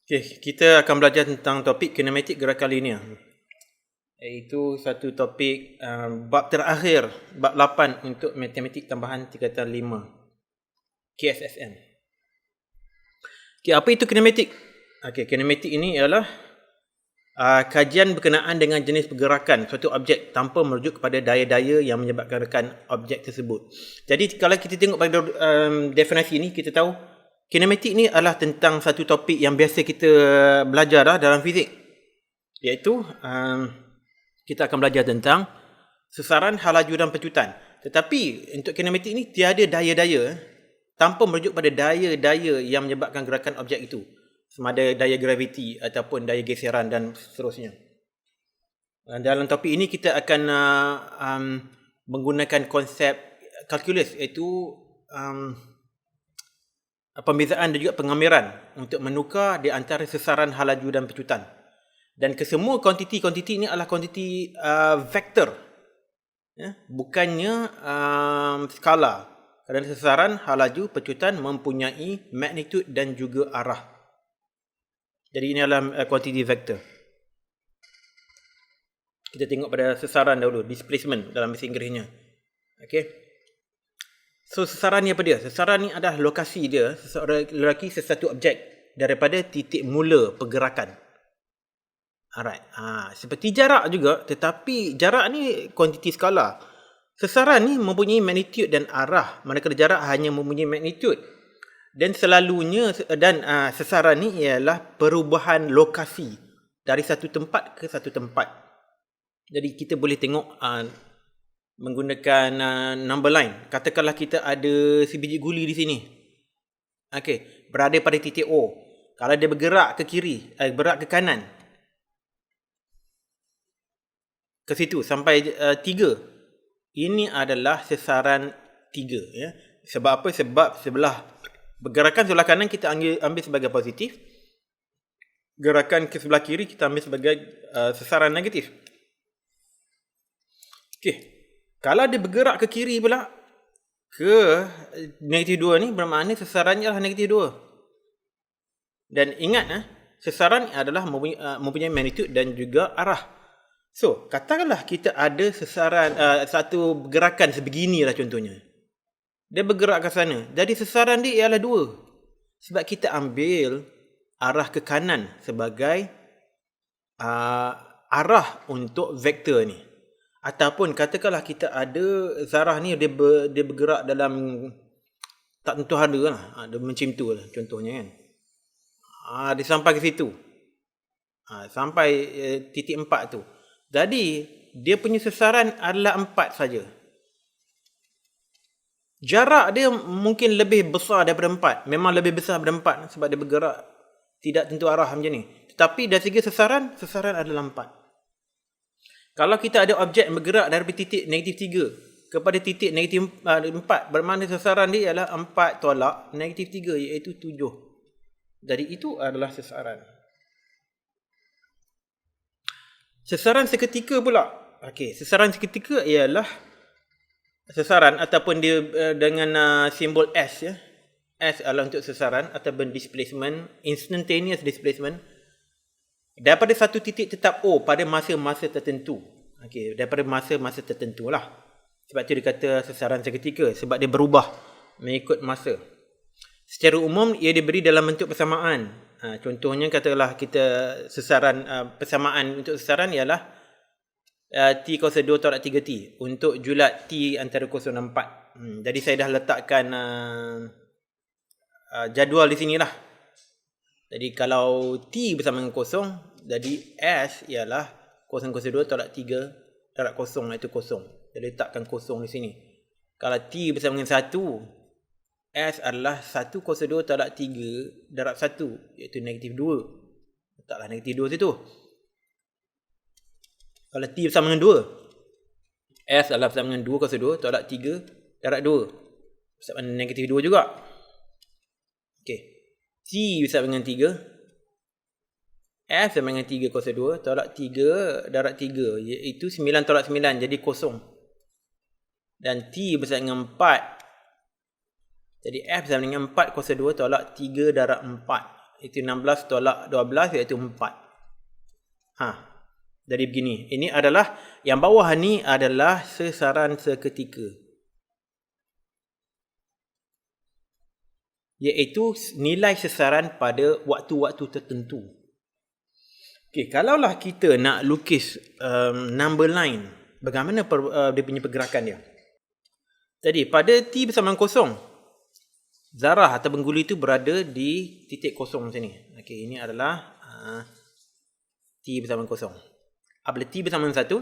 Okay, kita akan belajar tentang topik kinematik gerakan linear, iaitu satu topik bab terakhir, bab 8 untuk matematik tambahan tingkatan 5 KSSM. Okay, apa itu kinematik? Okay, kinematik ini ialah kajian berkenaan dengan jenis pergerakan suatu objek tanpa merujuk kepada daya-daya yang menyebabkan gerakan objek tersebut. Jadi kalau kita tengok pada definisi ini, kita tahu kinematik ni adalah tentang satu topik yang biasa kita belajar dalam fizik, iaitu kita akan belajar tentang sesaran, hal laju dan pecutan. Tetapi untuk kinematik ni tiada daya-daya tanpa merujuk pada daya-daya yang menyebabkan gerakan objek itu, sama ada daya graviti ataupun daya geseran dan seterusnya. Dalam topik ini kita akan menggunakan konsep kalkulus, iaitu pembezaan dan juga pengambiran untuk menukar di antara sesaran, hal laju dan pecutan. Dan kesemua kuantiti-kuantiti ini adalah kuantiti vektor, bukannya skala. Kerana sesaran, hal laju, pecutan mempunyai magnitud dan juga arah. Jadi ini adalah kuantiti vektor. Kita tengok pada sesaran dahulu, displacement dalam bahasa Inggerisnya. Okay. So sesaran ni apa dia? Sesaran ni adalah lokasi dia, lokasi sesuatu objek daripada titik mula pergerakan. Alright. Seperti jarak juga, tetapi jarak ni kuantiti skala. Sesaran ni mempunyai magnitud dan arah, manakala jarak hanya mempunyai magnitud. Dan selalunya sesaran ni ialah perubahan lokasi dari satu tempat ke satu tempat. Jadi kita boleh tengok menggunakan number line. Katakanlah kita ada sebiji guli di sini. Okey, berada pada titik O. Kalau dia bergerak ke kiri, bergerak ke kanan, ke situ sampai 3. Ini adalah sesaran 3, ya. Sebab apa? Sebab gerakan sebelah kanan kita ambil sebagai positif. Gerakan ke sebelah kiri kita ambil sebagai sesaran negatif. Okey. Kalau dia bergerak ke kiri pula, ke negatif 2 ni, bermakna sesarannya adalah negatif 2. Dan ingat, sesaran adalah mempunyai magnitud dan juga arah. So, katakanlah kita ada sesaran, satu gerakan sebeginilah contohnya. Dia bergerak ke sana. Jadi sesaran dia ialah 2. Sebab kita ambil arah ke kanan sebagai arah untuk vektor ni. Ataupun katakanlah kita ada zarah ni, dia bergerak dalam tak tentu hara lah. Dia macam tu lah contohnya kan. Dia sampai ke situ. Sampai titik 4 tu. Jadi dia punya sesaran adalah 4 saja. Jarak dia mungkin lebih besar daripada 4. Memang lebih besar daripada 4 sebab dia bergerak tidak tentu arah macam ni. Tetapi dari segi sesaran adalah 4. Kalau kita ada objek yang bergerak dari titik negatif 3 kepada titik negatif 4, bermakna sesaran dia ialah 4 tolak negatif 3, iaitu 7. Jadi itu adalah sesaran. Sesaran seketika pula. Okey, sesaran seketika ialah sesaran ataupun dia dengan simbol S, ya. S adalah untuk sesaran ataupun displacement, instantaneous displacement daripada satu titik tetap O pada masa-masa tertentu. Okey, daripada masa-masa tertentu lah. Sebab tu dia kata sesaran seketika, sebab dia berubah mengikut masa. Secara umum ia diberi dalam bentuk persamaan. Contohnya katakanlah kita sesaran, persamaan untuk sesaran ialah T kuasa 2 tolak 3T untuk julat T antara 0 dan 4. Jadi saya dah letakkan jadual di sinilah. Jadi kalau T bersama dengan 0, jadi S ialah 0 kuasa 2 tolak 3 darab 0, iaitu 0. Jadi letakkan 0 di sini. Kalau T bersama dengan 1, S adalah 1 kuasa 2 tolak 3 darab 1, iaitu negatif 2. Letaklah negatif 2 situ. Kalau T bersama dengan 2, S adalah bersama dengan 2 kuasa 2 tolak 3 darab 2. Bersama dengan negatif 2 juga. Okey. T bersama dengan 3. S bersama dengan 3 kuasa 2 tolak 3 darab 3, iaitu 9 tolak 9, jadi 0. Dan T bersama dengan 4. Jadi F bersama dengan 4 kuasa 2 tolak 3 darab 4, Itu 16 tolak 12 iaitu 4. Jadi begini. Ini adalah, yang bawah ni adalah sesaran seketika. Iaitu nilai sesaran pada waktu-waktu tertentu. Okey, kalaulah kita nak lukis number line, bagaimana dia punya pergerakan dia? Jadi pada T bersama 0, zarah atau pengguli itu berada di titik kosong sini. Okey, ini adalah T bersama 0. Apabila T bersama 1,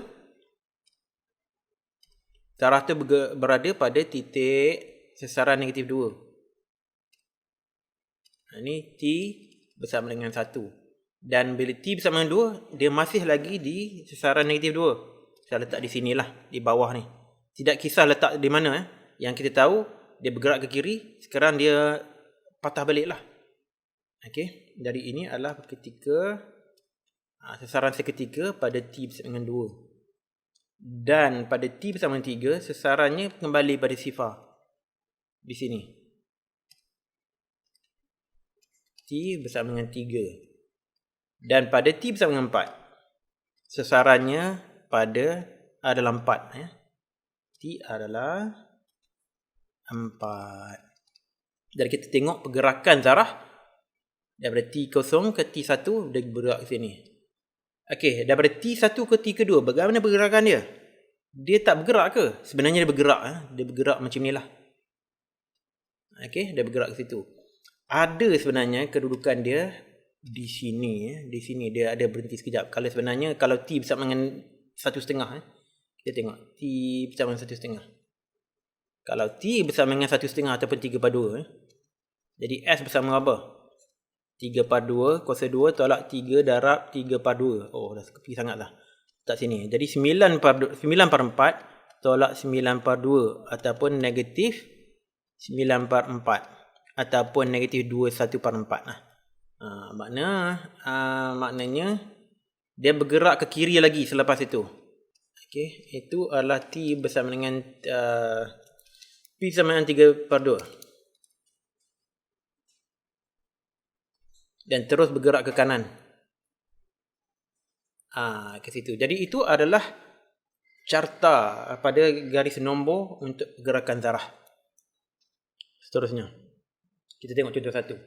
zarah itu berada pada titik sesaran negatif 2. Ini T bersama dengan 1. Dan bila T bersama dengan 2, dia masih lagi di sesaran negatif 2. Saya letak di sinilah, di bawah ni. Tidak kisah letak di mana. Yang kita tahu, dia bergerak ke kiri, sekarang dia patah balik lah. Okey, dari ini adalah ketika sesaran seketika pada T bersama dengan 2. Dan pada T bersama dengan 3, sesarannya kembali pada sifar. Di sini. T bersama dengan 3. Dan pada T bersama dengan 4, sesarannya adalah 4. T adalah 4. Jadi kita tengok pergerakan zarah daripada T0 ke T1, dia bergerak ke sini. Okey, daripada T1 ke T2, bagaimana pergerakan dia? Dia tak bergerak ke? Sebenarnya dia bergerak. Dia bergerak macam ni lah. Okey, dia bergerak ke situ. Ada sebenarnya kedudukan dia di sini. Di sini dia ada berhenti sekejap. Kalau sebenarnya kalau T bersama dengan 1,5, kita tengok T bersama dengan 1,5. Kalau T bersama dengan 1,5 ataupun 3/2, jadi S bersama apa? 3/2 kuasa 2 tolak 3 darab 3/2. Oh, dah sekepi sangat lah. Tak sini. Jadi 9/4 tolak 9/2 ataupun negatif 9/4 ataupun negatif 21/4 lah. Maknanya dia bergerak ke kiri lagi selepas itu. Okey, itu adalah T bersama dengan P bersama dengan 3/2. Dan terus bergerak ke kanan. Ke situ. Jadi itu adalah carta pada garis nombor untuk gerakan zarah. Seterusnya, kita tengok contoh 1.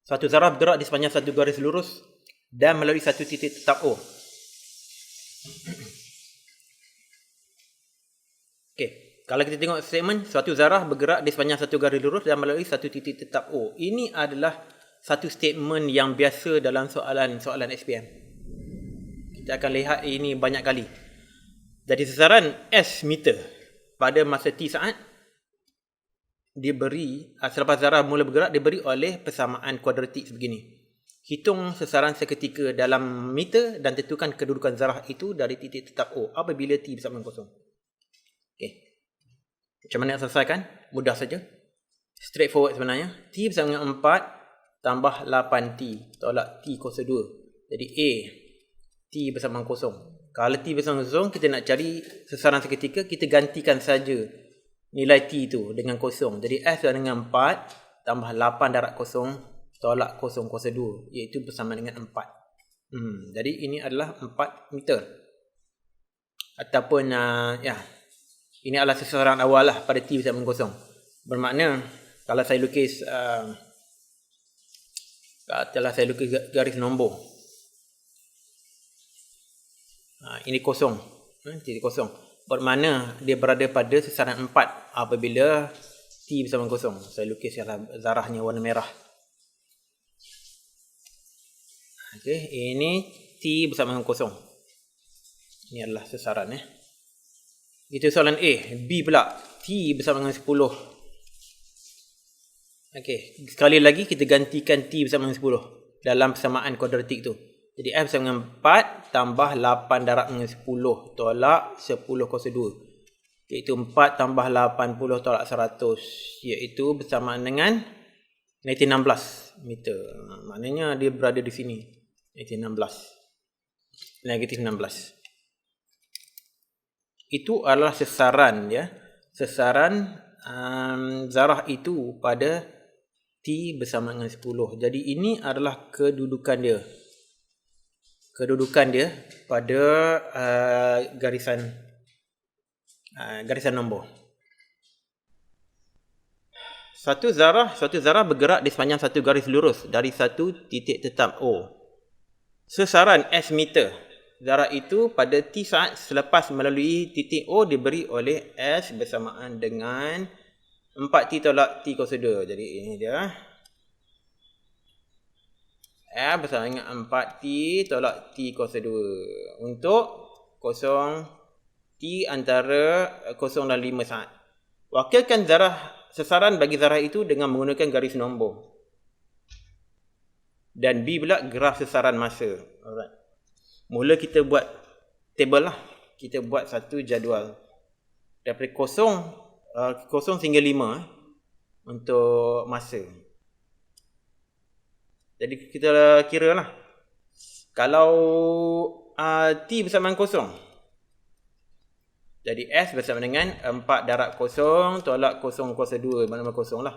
Satu zarah bergerak di sepanjang satu garis lurus dan melalui satu titik tetap O. Okey, kalau kita tengok statement, suatu zarah bergerak di sepanjang satu garis lurus dan melalui satu titik tetap O. Ini adalah satu statement yang biasa dalam soalan SPM. Kita akan lihat ini banyak kali. Jadi sesaran S meter pada masa T saat diberi, selepas zarah mula bergerak, diberi oleh persamaan kuadratik sebegini. Hitung sesaran seketika dalam meter dan tentukan kedudukan zarah itu dari titik tetap O apabila T bersama 0. Okey. Macam mana nak selesaikan? Mudah saja. Straightforward sebenarnya. T bersama dengan 4 tambah 8T tolak T kuasa 2. Jadi A, T bersama 0. Kalau T bersama 0, kita nak cari sesaran seketika, kita gantikan saja nilai T tu dengan 0. Jadi S dengan 4 tambah 8 darab 0 tolak 0 kuasa 2, iaitu bersama dengan 4. Jadi ini adalah 4 meter. Ataupun ini adalah sesaran awal lah pada T bersama dengan 0. Bermakna kalau saya lukis garis nombor, ini kosong, titik kosong. Bermakna dia berada pada sesaran 4 apabila T bersama 0. Saya lukiskanlah zarahnya warna merah. Okey, ini T bersama dengan 0. Ini adalah sesaran. Itu soalan A. B pula, T bersama dengan 10. Okey, sekali lagi kita gantikan T bersama dengan 10 dalam persamaan kuadratik tu. Jadi F bersama dengan 4 tambah 8 darab dengan 10 tolak 10 kuasa 2. Iaitu 4 tambah 80 tolak 100. Iaitu bersamaan dengan negatif 16 meter. Maknanya dia berada di sini. Negatif 16. Itu adalah sesaran ya. Sesaran zarah itu pada T bersama dengan 10. Jadi ini adalah kedudukan dia. Kedudukan dia pada garisan nombor. Satu zarah bergerak di sepanjang satu garis lurus dari satu titik tetap O. Sesaran S meter zarah itu pada T saat selepas melalui titik O diberi oleh S bersamaan dengan 4T tolak T kuasa 2. Jadi ini dia. S bersama dengan 4T tolak T kuasa 2. Untuk 0 T antara 0 dan 5 saat. Wakilkan sesaran bagi zarah itu dengan menggunakan garis nombor. Dan B pula graf sesaran masa. Alright. Mula kita buat table lah. Kita buat satu jadual. Daripada 0 sehingga 5 untuk masa. Jadi kita kira lah. Kalau T bersama dengan 0. Jadi S bersama dengan 4 darab 0 tolak 0 kuasa 2. Mana-mana 0 lah.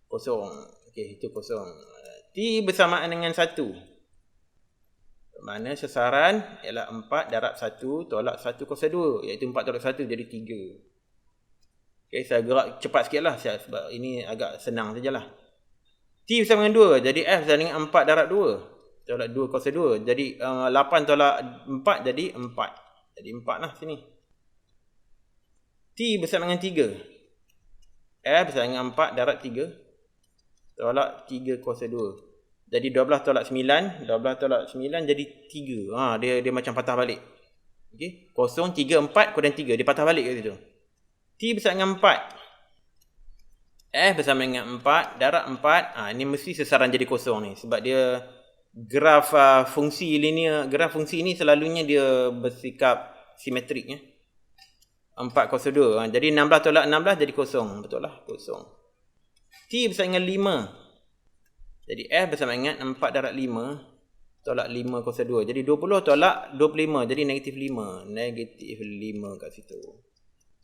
0. Okey, itu 0. T bersamaan dengan 1. Mana sesaran ialah 4 darab 1 tolak 1 kuasa 2. Iaitu 4 tolak 1 jadi 3. Okey, saya gerak cepat sikit lah. Sebab ini agak senang sajalah. T bersama dengan 2. Jadi F bersama dengan 4 darab 2. Tolak 2 kuasa 2. Jadi 8 tolak 4 jadi 4. Jadi 4 lah sini. T bersama dengan 3. F bersama dengan 4 darab 3. Tolak 3 kuasa 2. Jadi 12 tolak 9. 12 tolak 9 jadi 3. Dia macam patah balik. Okay. 0, 3, 4 kurang 3. Dia patah balik kat situ. T bersama dengan 4. F bersama dengan 4 darab 4. Ini mesti sesaran jadi 0 ni. Sebab dia graf fungsi linear. Graf fungsi ni selalunya dia bersikap simetrik. 4 kuasa 2. Jadi 16 tolak 16 jadi 0. Betul lah, 0. T bersama dengan 5. Jadi F bersama dengan 4 darab 5 tolak 5 kuasa 2. Jadi 20 tolak 25. Jadi negatif 5. Negatif 5 kat situ.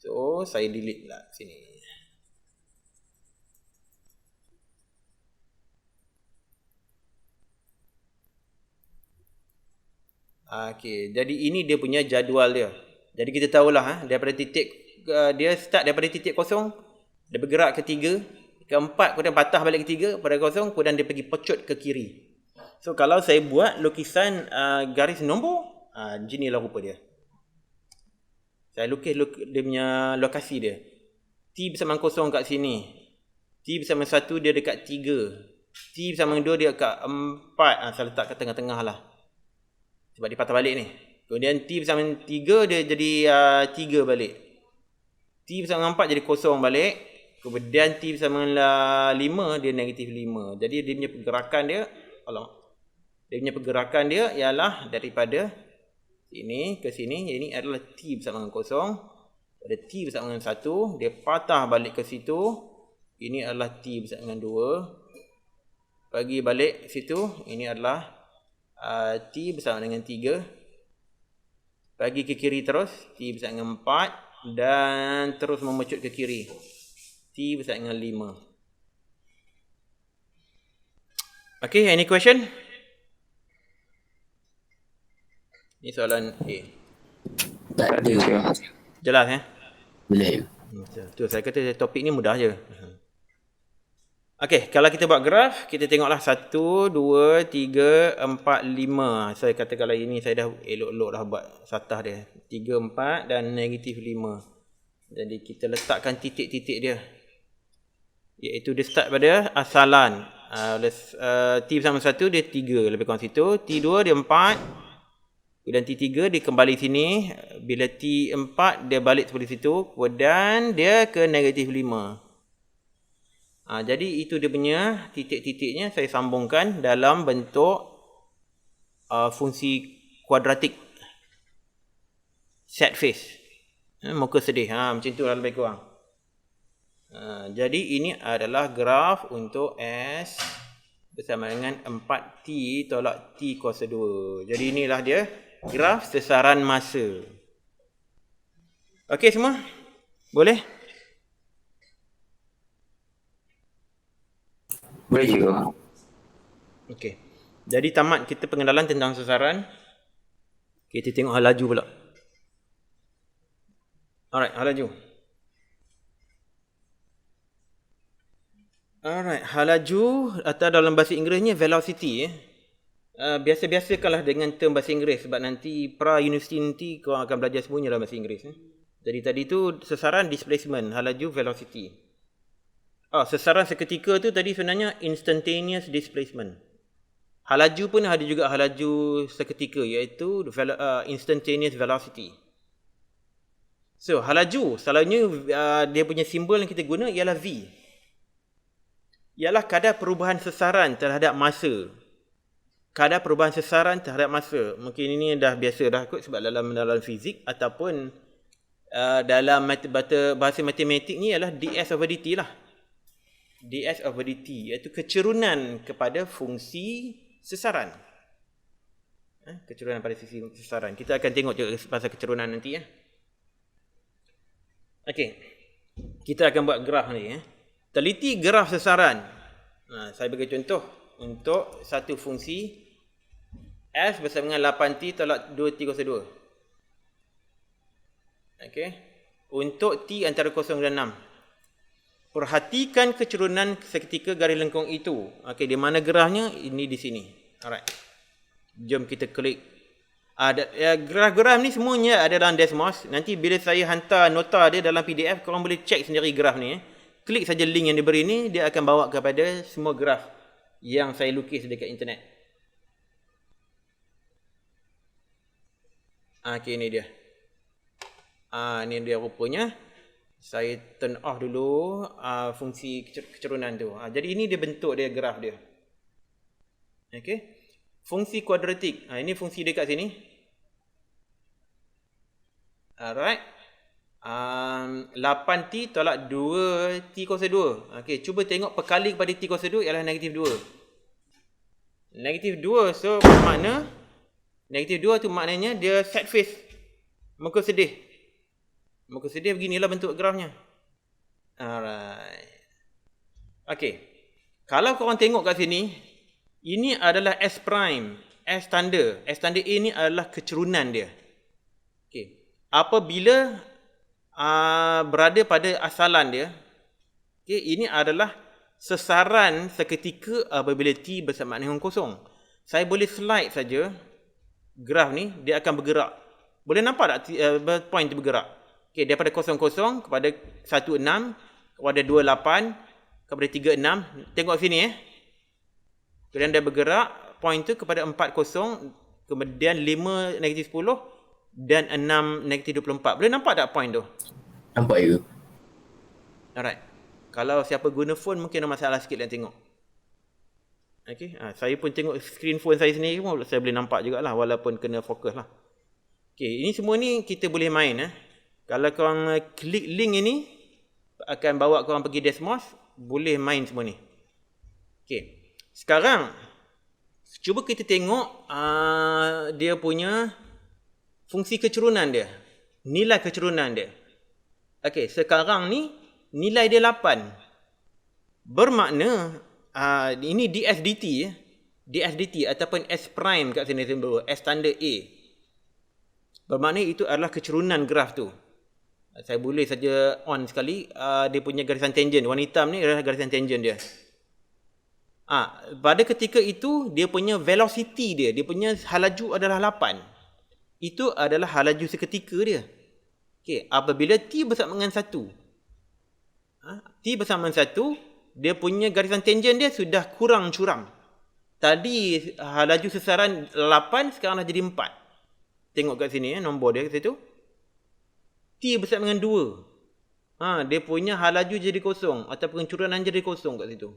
So, saya delete lah sini. Okey, jadi ini dia punya jadual dia. Jadi kita tahulah daripada titik dia start daripada titik 0, dia bergerak ke 3, ke 4, kemudian patah balik ke 3 pada 0, kemudian dia pergi pecut ke kiri. So kalau saya buat lukisan garis nombor, ginilah rupa dia. Saya lukis dia punya lokasi dia. T bersama 0 kat sini. T bersama 1 dia dekat 3. T bersama 2 dia dekat 4. Saya letak kat tengah-tengah lah. Sebab dia patah balik ni. Kemudian T bersama 3 dia jadi 3 balik. T bersama 4 jadi 0 balik. Kemudian T bersama 5 dia negatif 5. Jadi dia punya pergerakan dia, ialah daripada sini ke sini. Ini adalah T bersama dengan 0. Pada T bersama dengan 1 dia patah balik ke situ. Ini adalah T bersama dengan 2. Bagi balik situ. Ini adalah T bersama dengan 3. Bagi ke kiri terus. T bersama dengan 4. Dan terus memecut ke kiri. T bersama dengan 5. Okay, any question? Ini soalan A. Tak ada. Jelas Boleh. Tu saya kata topik ni mudah je. Okay, kalau kita buat graf, kita tengoklah 1, 2, 3, 4, 5. Saya kata kalau ini saya dah elok-elok dah buat satah dia. 3, 4 dan negatif 5. Jadi kita letakkan titik-titik dia. Iaitu dia start pada asalan. T bersama 1 dia 3 lebih kurang situ. T2 dia 4. Kemudian T3 dia kembali sini. Bila T4 dia balik seperti situ. Kemudian dia ke negatif 5. Jadi itu dia punya titik-titiknya saya sambungkan dalam bentuk fungsi kuadratik set face. Muka sedih. Macam tu lah lebih kurang. Jadi ini adalah graf untuk S bersama dengan 4T tolak T kuasa 2. Jadi inilah dia graf sesaran masa. Okey semua? Boleh? Boleh juga. Okey. Jadi tamat kita pengenalan tentang sasaran. Kita tengok hal laju pula. Alright, hal laju. Alright, hal laju atau dalam bahasa Inggerisnya velocity. Biasa-biasakanlah dengan term bahasa Inggeris sebab nanti pra-universiti nanti kau akan belajar semuanya dalam bahasa Inggeris. Jadi tadi tu sasaran displacement, hal laju velocity. Sasaran seketika tu tadi sebenarnya instantaneous displacement. Hal laju pun ada juga hal laju seketika iaitu instantaneous velocity. So, hal laju selalunya dia punya simbol yang kita guna ialah V. Ialah kadar perubahan sasaran terhadap masa. Kadar perubahan sasaran terhadap masa. Mungkin ini dah biasa dah kot sebab dalam fizik ataupun dalam bahasa matematik ni ialah ds over dt lah. ds over dt iaitu kecerunan kepada fungsi sasaran. Kecerunan pada sisi sasaran. Kita akan tengok juga pasal kecerunan nanti ya. Okey. Kita akan buat graf ni ya. Teliti graf sasaran. Saya bagi contoh untuk satu fungsi f bersama dengan 8t tolak 2t kuasa 2. Okey. Untuk t antara 0 dan 6. Perhatikan kecerunan seketika garis lengkung itu. Okey, di mana grafnya? Ini di sini. Alright. Jom kita klik. Graf-graf ni semuanya ada dalam Desmos. Nanti bila saya hantar nota dia dalam PDF, korang boleh check sendiri graf ni. Klik saja link yang diberi ni, dia akan bawa kepada semua graf yang saya lukis dekat internet. Okey, ini dia. Ni dia rupanya. Saya turn off dulu fungsi kecerunan tu. Jadi ini dia bentuk dia graf dia. Okey. Fungsi kuadratik. Ini fungsi dekat sini. Alright. 8t tolak 2t kuasa 2. Okey, cuba tengok perkali kepada t kuasa 2 ialah negatif 2. Negatif 2 so bermakna negatif 2 tu maknanya dia sad face. Muka sedih. Muka sedih beginilah bentuk grafnya. Alright. Okey. Kalau korang tengok kat sini, ini adalah S prime, S tanda. S tanda A ni adalah kecerunan dia. Okey. Apabila berada pada asalan dia, okey, ini adalah sasaran seketika apabila t bersama dengan kosong. Saya boleh slide saja graf ni, dia akan bergerak. Boleh nampak tak point tu bergerak? Okey, daripada 00 kepada 16, kepada 28, kepada 36. Tengok sini Kemudian dia bergerak, point tu kepada 40, kemudian 5 negatif 10 dan 6 negatif 24. Boleh nampak tak point tu? Nampak je. Alright. Kalau siapa guna phone mungkin ada masalah sikit nak tengok. Okey, saya pun tengok screen phone saya sendiri pun saya boleh nampak jugalah walaupun kena fokus lah. Okey, ini semua ni kita boleh main Kalau korang klik link ini akan bawa korang pergi Desmos, boleh main semua ni. Okey. Sekarang cuba kita tengok dia punya fungsi kecerunan dia. Nilai kecerunan dia. Okey, sekarang ni nilai dia 8. Bermakna ini ds dt ds dt ataupun S prime kat sini simbol S tanda A. Bermakna itu adalah kecerunan graf tu. Saya boleh saja on sekali dia punya garisan tangent. Warna hitam ni adalah garisan tangent dia. Pada ketika itu dia punya velocity dia punya hal laju adalah 8. Itu adalah hal laju seketika dia. Okey, apabila t bersama dengan 1. T bersama dengan 1, dia punya garisan tangent dia sudah kurang curam. Tadi hal laju sasaran 8, sekarang dah jadi 4. Tengok kat sini nombor dia kat situ. T bersama dengan 2. Dia punya hal laju jadi kosong ataupun kecerunan jadi kosong kat situ.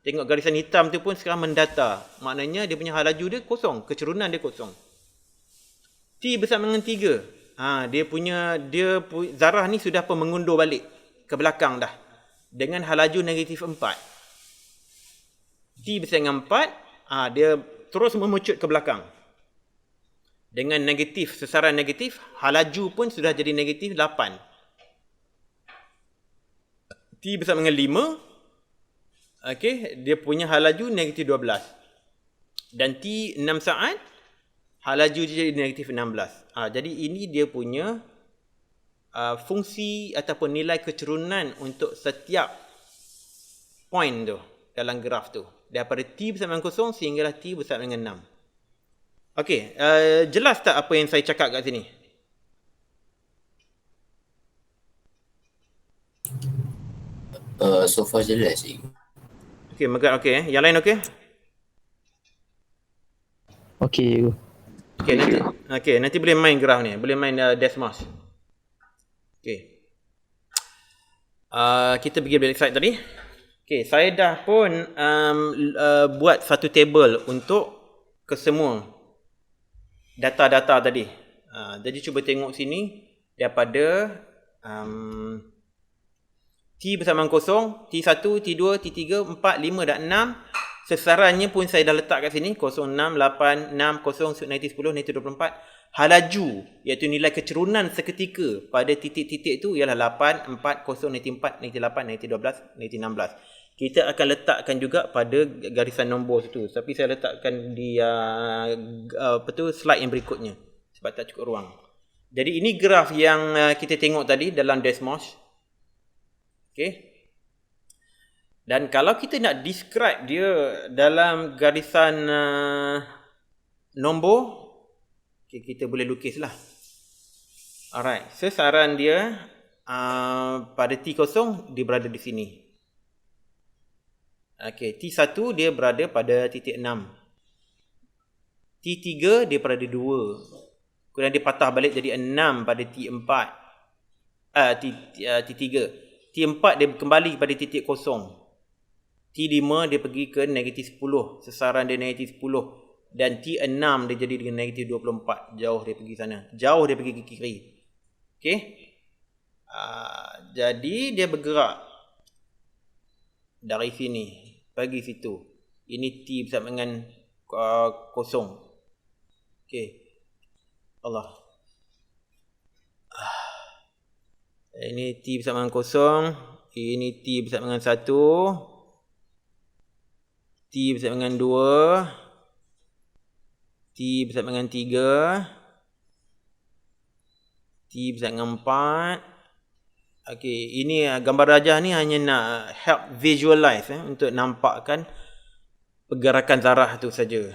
Tengok garisan hitam tu pun sekarang mendata. Maknanya dia punya hal laju dia kosong, kecerunan dia kosong. T bersama dengan 3. Zarah ni sudah pun mengundur balik ke belakang dah. Dengan hal laju negatif 4. T bersama dengan 4, dia terus memucut ke belakang. Dengan negatif, sasaran negatif, hal laju pun sudah jadi negatif 8. T bersama dengan Okey, dia punya halaju negatif 12. Dan T 6 saat, halaju dia jadi negatif 16. Jadi ini dia punya fungsi ataupun nilai kecerunan untuk setiap point tu dalam graf tu. Daripada T bersama dengan 0 sehinggalah T bersama dengan 6. Okey, jelas tak apa yang saya cakap kat sini? So far jelas sih. Okey, Megat okey. Yang lain okey? Okey. Okey, nanti boleh main graf ni, boleh main Desmos. Okey. Kita pergi balik slide tadi. Okey, saya dah pun buat satu table untuk kesemua data-data tadi. Jadi cuba tengok sini daripada T bersama 0, T1, T2, T3, 4, 5 dan 6. Sesarannya pun saya dah letak kat sini 0, 6, 8, 6, 0, negatif 10, negatif 24. Halaju iaitu nilai kecerunan seketika pada titik-titik tu ialah 8, 4, 0, negatif 4, negatif 8, negatif 12, negatif 16. Kita akan letakkan juga pada garisan nombor tu. Tapi saya letakkan di slide yang berikutnya sebab tak cukup ruang. Jadi ini graf yang kita tengok tadi dalam Desmos. Okey. Dan kalau kita nak describe dia dalam garisan nombor, okay, kita boleh lukislah. Alright, sesaran dia pada T0 dia berada di sini. Okey, T1 dia berada pada titik 6. T3 dia berada 2. Kemudian dia patah balik jadi 6 pada T4. T3. T4 dia kembali pada titik 0. T5 dia pergi ke negatif 10. Sesaran dia negatif 10. Dan T6 dia jadi dengan negatif 24. Jauh dia pergi sana. Jauh dia pergi ke kiri. Okey. Jadi dia bergerak dari sini pergi situ. Ini T bersama dengan 0. Okey. Allah. Ini T bersama dengan 0. Ini T bersama dengan 1. T bersama dengan 2. T bersama dengan 3. T bersama dengan 4. Okey, ini gambar rajah ni hanya nak help visualize untuk nampakkan pergerakan zarah tu saja.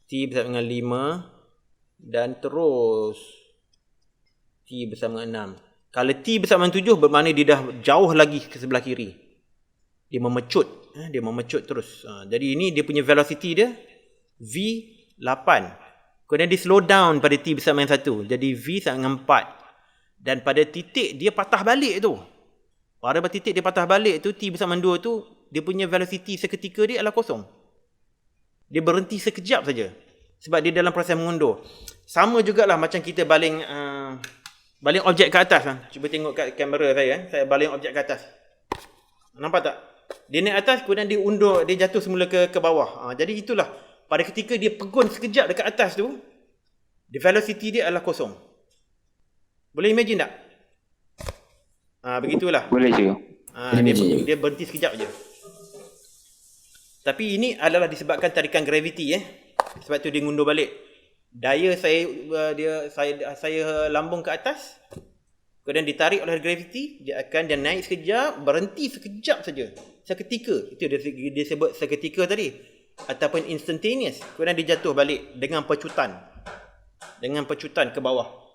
T bersama dengan 5 dan terus T bersama dengan 6. Kalau T bersama dengan 7 bermakna dia dah jauh lagi ke sebelah kiri. Dia memecut. Dia memecut terus. Jadi ini dia punya velocity dia V8. Kemudian dia slow down pada T bersama dengan 1. Jadi V sama dengan 4. Dan pada titik dia patah balik tu. Pada titik dia patah balik tu, T bersama dengan 2 tu, dia punya velocity seketika dia adalah 0. Dia berhenti sekejap saja. Sebab dia dalam proses mengundur. Sama jugalah macam kita baling objek ke atas. Cuba tengok kat kamera saya. Saya baling objek ke atas. Nampak tak? Dia naik atas, kemudian dia undur, dia jatuh semula ke bawah. Jadi itulah. Pada ketika dia pegun sekejap dekat atas tu, the velocity dia adalah 0. Boleh imagine tak? Begitulah. Boleh je. Dia berhenti sekejap je. Tapi ini adalah disebabkan tarikan graviti. Sebab tu dia ngundur balik. Daya saya lambung ke atas. Kemudian ditarik oleh graviti, dia naik sekejap, berhenti sekejap saja. Seketika. Itu dia sebut seketika tadi. Ataupun instantaneous. Kemudian dia jatuh balik dengan pecutan. Dengan pecutan ke bawah.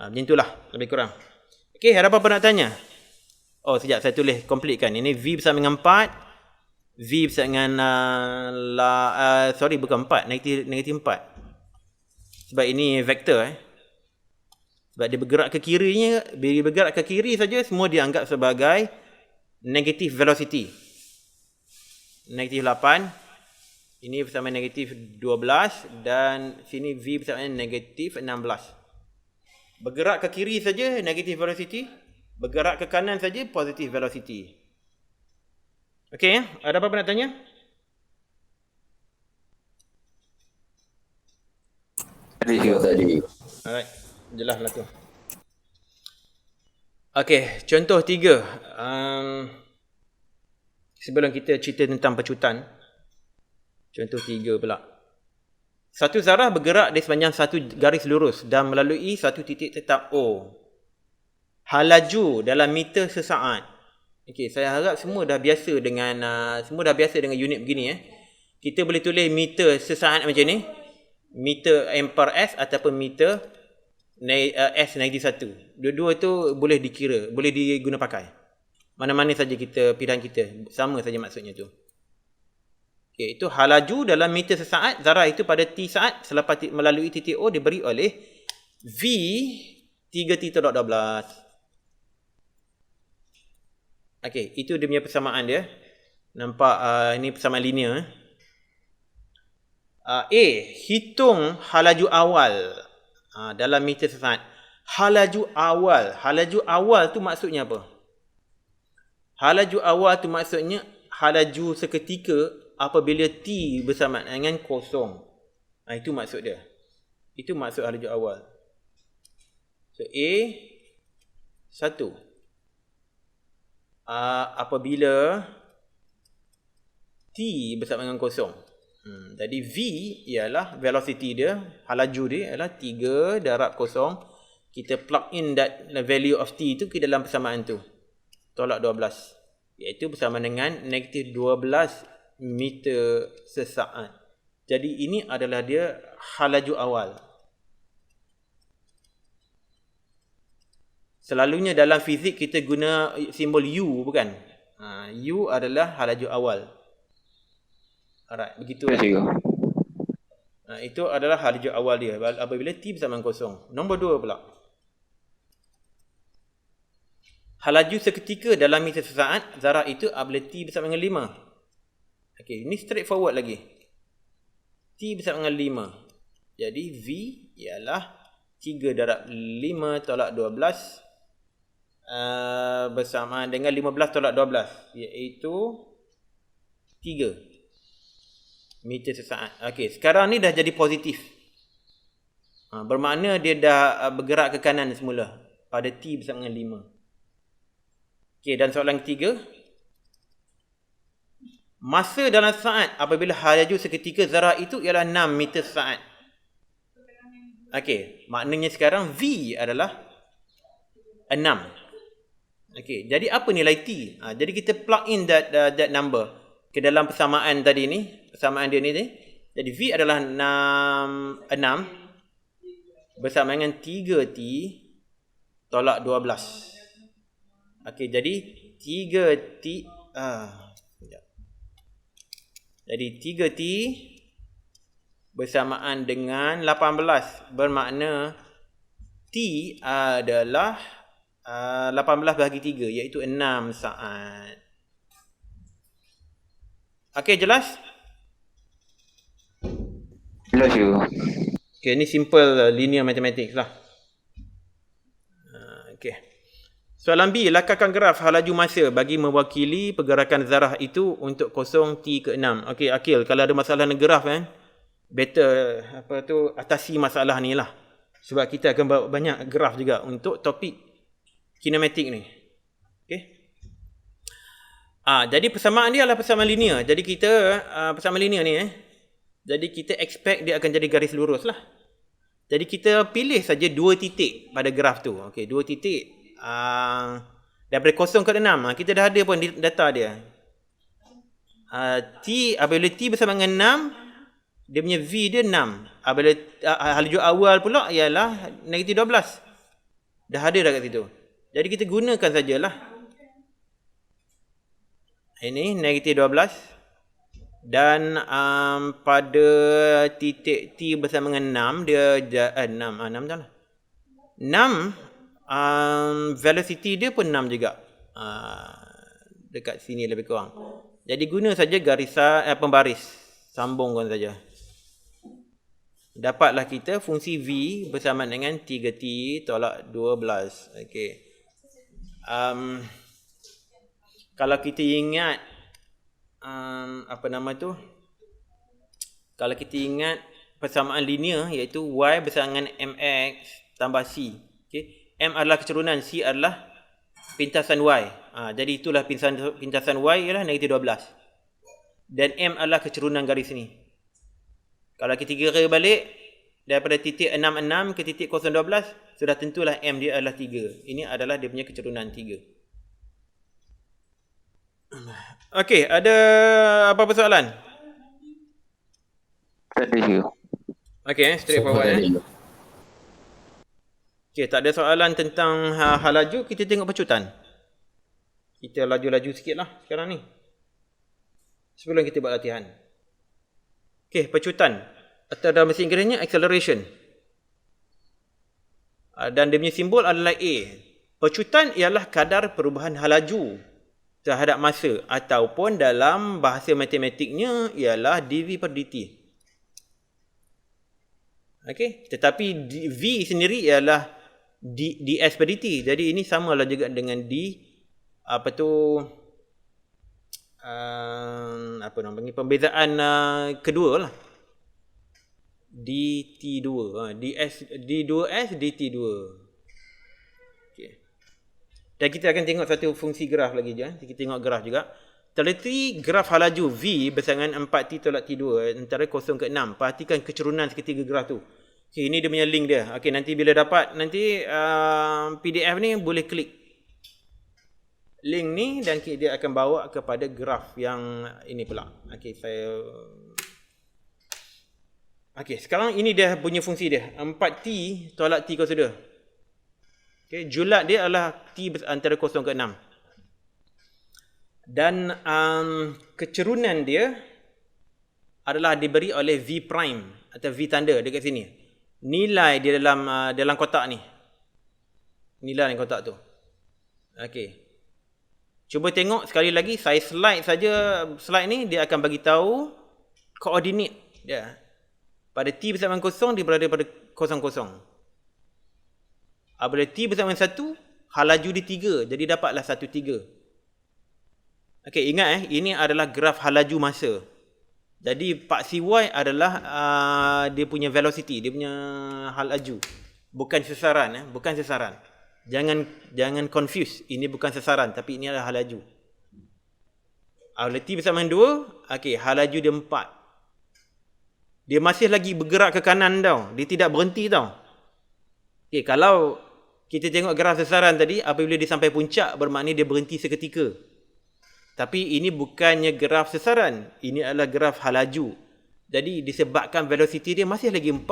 Macam itulah lebih kurang. Okey, ada apa-apa nak tanya? Oh, sekejap saya tulis complete kan. Ini V bersama dengan 4. V bersama dengan bukan 4, negatif 4. Sebab ini vektor Sebab dia bergerak ke kirinya, bila bergerak ke kiri saja semua dianggap sebagai negative velocity. Negatif 8. Ini bersama negatif 12 dan sini V bersama negatif 16. Bergerak ke kiri saja negative velocity, bergerak ke kanan saja positive velocity. Okey, ada apa-apa nak tanya? Tadi. Alright, jelaslah tu. Okey, contoh 3. Sebelum kita cerita tentang pecutan. Contoh 3 pula. Satu zarah bergerak di sepanjang satu garis lurus dan melalui satu titik tetap O. Halaju dalam meter sesaat. Okey, saya harap semua dah biasa dengan unit begini. Kita boleh tulis meter sesaat macam ni. Meter M per S ataupun meter S -1. Dua-dua tu boleh dikira, boleh diguna pakai. Mana-mana saja kita, pilihan kita, sama saja maksudnya tu. Okay, itu halaju dalam meter sesaat, zarah itu pada T saat selepas melalui titik O diberi oleh V 3T/12. Okey, itu dia punya persamaan dia. Nampak ini persamaan linear. A. Hitung halaju awal dalam meter sesaat. Halaju awal tu maksudnya apa? Halaju awal tu maksudnya halaju seketika apabila T bersamaan dengan kosong. Itu maksud dia. Itu maksud halaju awal. So A 1. Apabila T bersama dengan kosong. Jadi V ialah velocity dia, halaju dia ialah 3 darab kosong. Kita plug in that value of T itu ke dalam persamaan tu. Tolak 12. Iaitu bersama dengan negatif 12 meter sesaat. Jadi ini adalah dia halaju awal. Selalunya dalam fizik kita guna simbol U, bukan? U adalah halaju awal. Alright, begitu. Itu adalah halaju awal dia apabila T bersama dengan kosong. Nombor 2 pula. Halaju seketika dalam meter sesaat, zarah itu apabila T bersama dengan 5. Okey, ini straightforward lagi. T bersama dengan 5. Jadi V ialah 3 darab 5 tolak 12 bersama dengan 15 tolak 12, iaitu 3 meter sesaat. Okey, sekarang ni dah jadi positif. Bermakna dia dah bergerak ke kanan semula pada T bersama dengan 5. Okey, dan soalan ketiga. Masa dalam saat apabila halaju seketika zarah itu ialah 6 meter saat. Okey, maknanya sekarang V adalah 6. Okey, jadi apa nilai T? Jadi kita plug in that number ke dalam persamaan tadi ni, persamaan dia ni. Jadi V adalah 6 bersama dengan 3T tolak 12. Okey, jadi 3T jadi 3T bersamaan dengan 18. Bermakna T adalah 18 bahagi 3, iaitu 6 saat. Okey, jelas? Jelas you. Okey, ni simple linear mathematics lah. Okey. Soalan B, lakarkan graf halaju masa bagi mewakili pergerakan zarah itu untuk 0 T ke 6. Okey, Akil, kalau ada masalah dengan graf better atasi masalah ni lah. Sebab kita akan bawa banyak graf juga untuk topik kinematik ni. Okey. Jadi persamaan dia adalah persamaan linear. Jadi kita persamaan linear ni jadi kita expect dia akan jadi garis lurus lah. Jadi kita pilih saja 2 titik pada graf tu. Okey, 2 titik. Daripada 0 ke 6 kita dah ada pun data dia. T apabila T bersama dengan 6, dia punya V dia 6. Apabila halaju awal pula ialah negatif 12. Dah ada dah kat situ. Jadi kita gunakan sajalah. Ini negatif 12. Dan pada titik T bersama dengan 6 dia 6 dah lah. 6 velocity dia pun 6 juga. Dekat sini lebih kurang. Jadi guna saja garisan pembaris. Sambungkan saja. Dapatlah kita fungsi V bersama dengan 3T tolak 12. Okey. Kalau kita ingat kalau kita ingat persamaan linear, iaitu Y bersama dengan MX tambah C. Okey. M adalah keturunan, C adalah pintasan Y. Jadi itulah pintasan Y ialah negatif 12. Dan M adalah kecerunan garis ni. Kalau kita kira balik, daripada titik 66 ke titik 012, sudah tentulah M dia adalah 3. Ini adalah dia punya kecerunan 3. Okey, ada apa-apa soalan? Tak ada juga. Okey, straightforward. Okey, tak ada soalan tentang hal laju, kita tengok pecutan. Kita laju-laju sikit lah sekarang ni, sebelum kita buat latihan. Okey, pecutan atau dalam bahasa Inggerisnya acceleration. Dan dia punya simbol adalah A. Pecutan ialah kadar perubahan hal laju terhadap masa, ataupun dalam bahasa matematiknya ialah dv per dt. Okey, tetapi v sendiri ialah ds per dt. Jadi ini samalah juga dengan apa nama panggil pembezaan kedua lah. dt2, d2s dt2. Okey. Dan kita akan tengok satu fungsi graf lagi je. Kita tengok graf juga. Teliti graf hal laju V bersamaan 4T tolak T2 antara 0 ke 6. Perhatikan kecerunan seketiga graf tu. Okay, ini dia punya link dia. Okay, nanti bila dapat PDF ni boleh klik link ni dan dia akan bawa kepada graf yang ini pula. Okay, sekarang ini dia punya fungsi dia. 4T tolak T kuasa 2. Okay, julat dia adalah T antara 0 ke 6. Dan kecerunan dia adalah diberi oleh V prime atau V tanda dekat sini. Nilai dia dalam kotak ni. Nilai dalam kotak tu. Okey. Cuba tengok sekali lagi, saya slide saja slide ni, dia akan bagi tahu koordinat dia. Pada T bersamaan 0 dia berada pada 0,0. Apabila T bersamaan 1, hal laju dia 3, jadi dapatlah 1,3. Okey, ingat ini adalah graf hal laju masa. Jadi paksi Y adalah dia punya velocity, dia punya hal laju. Bukan sesaran, bukan sesaran. Jangan confuse. Ini bukan sesaran, tapi ini adalah hal laju. Apabila T bersamaan 2, okey, hal laju dia 4. Dia masih lagi bergerak ke kanan tau. Dia tidak berhenti tau. Okey, kalau kita tengok graf sesaran tadi, apabila dia sampai puncak bermakna dia berhenti seketika. Tapi ini bukannya graf sesaran. Ini adalah graf hal laju. Jadi disebabkan velocity dia masih lagi 4.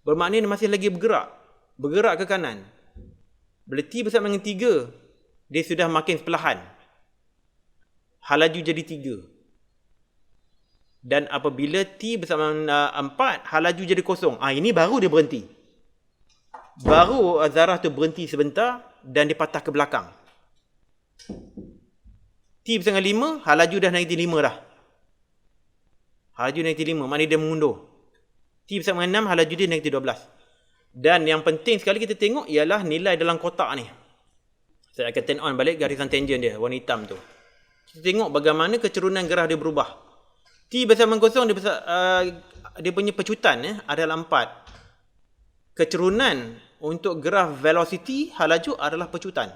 Bermakna dia masih lagi bergerak. Bergerak ke kanan. Bila T bersama dengan 3, dia sudah makin perlahan. Hal laju jadi 3. Dan apabila T bersama 4, hal laju jadi 0. Ini baru dia berhenti. Baru zarah tu berhenti sebentar dan dia patah ke belakang. T bersama 5, hal laju dah negatif 5 dah. Hal laju negatif 5, maknanya dia mengundur. T bersama 6, hal laju dia negatif 12. Dan yang penting sekali kita tengok ialah nilai dalam kotak ni. Saya akan turn on balik garisan tangent dia, warna hitam tu. Kita tengok bagaimana kecerunan graf dia berubah. T bersama 0, dia punya pecutan adalah 4. Kecerunan untuk graf velocity hal laju adalah pecutan.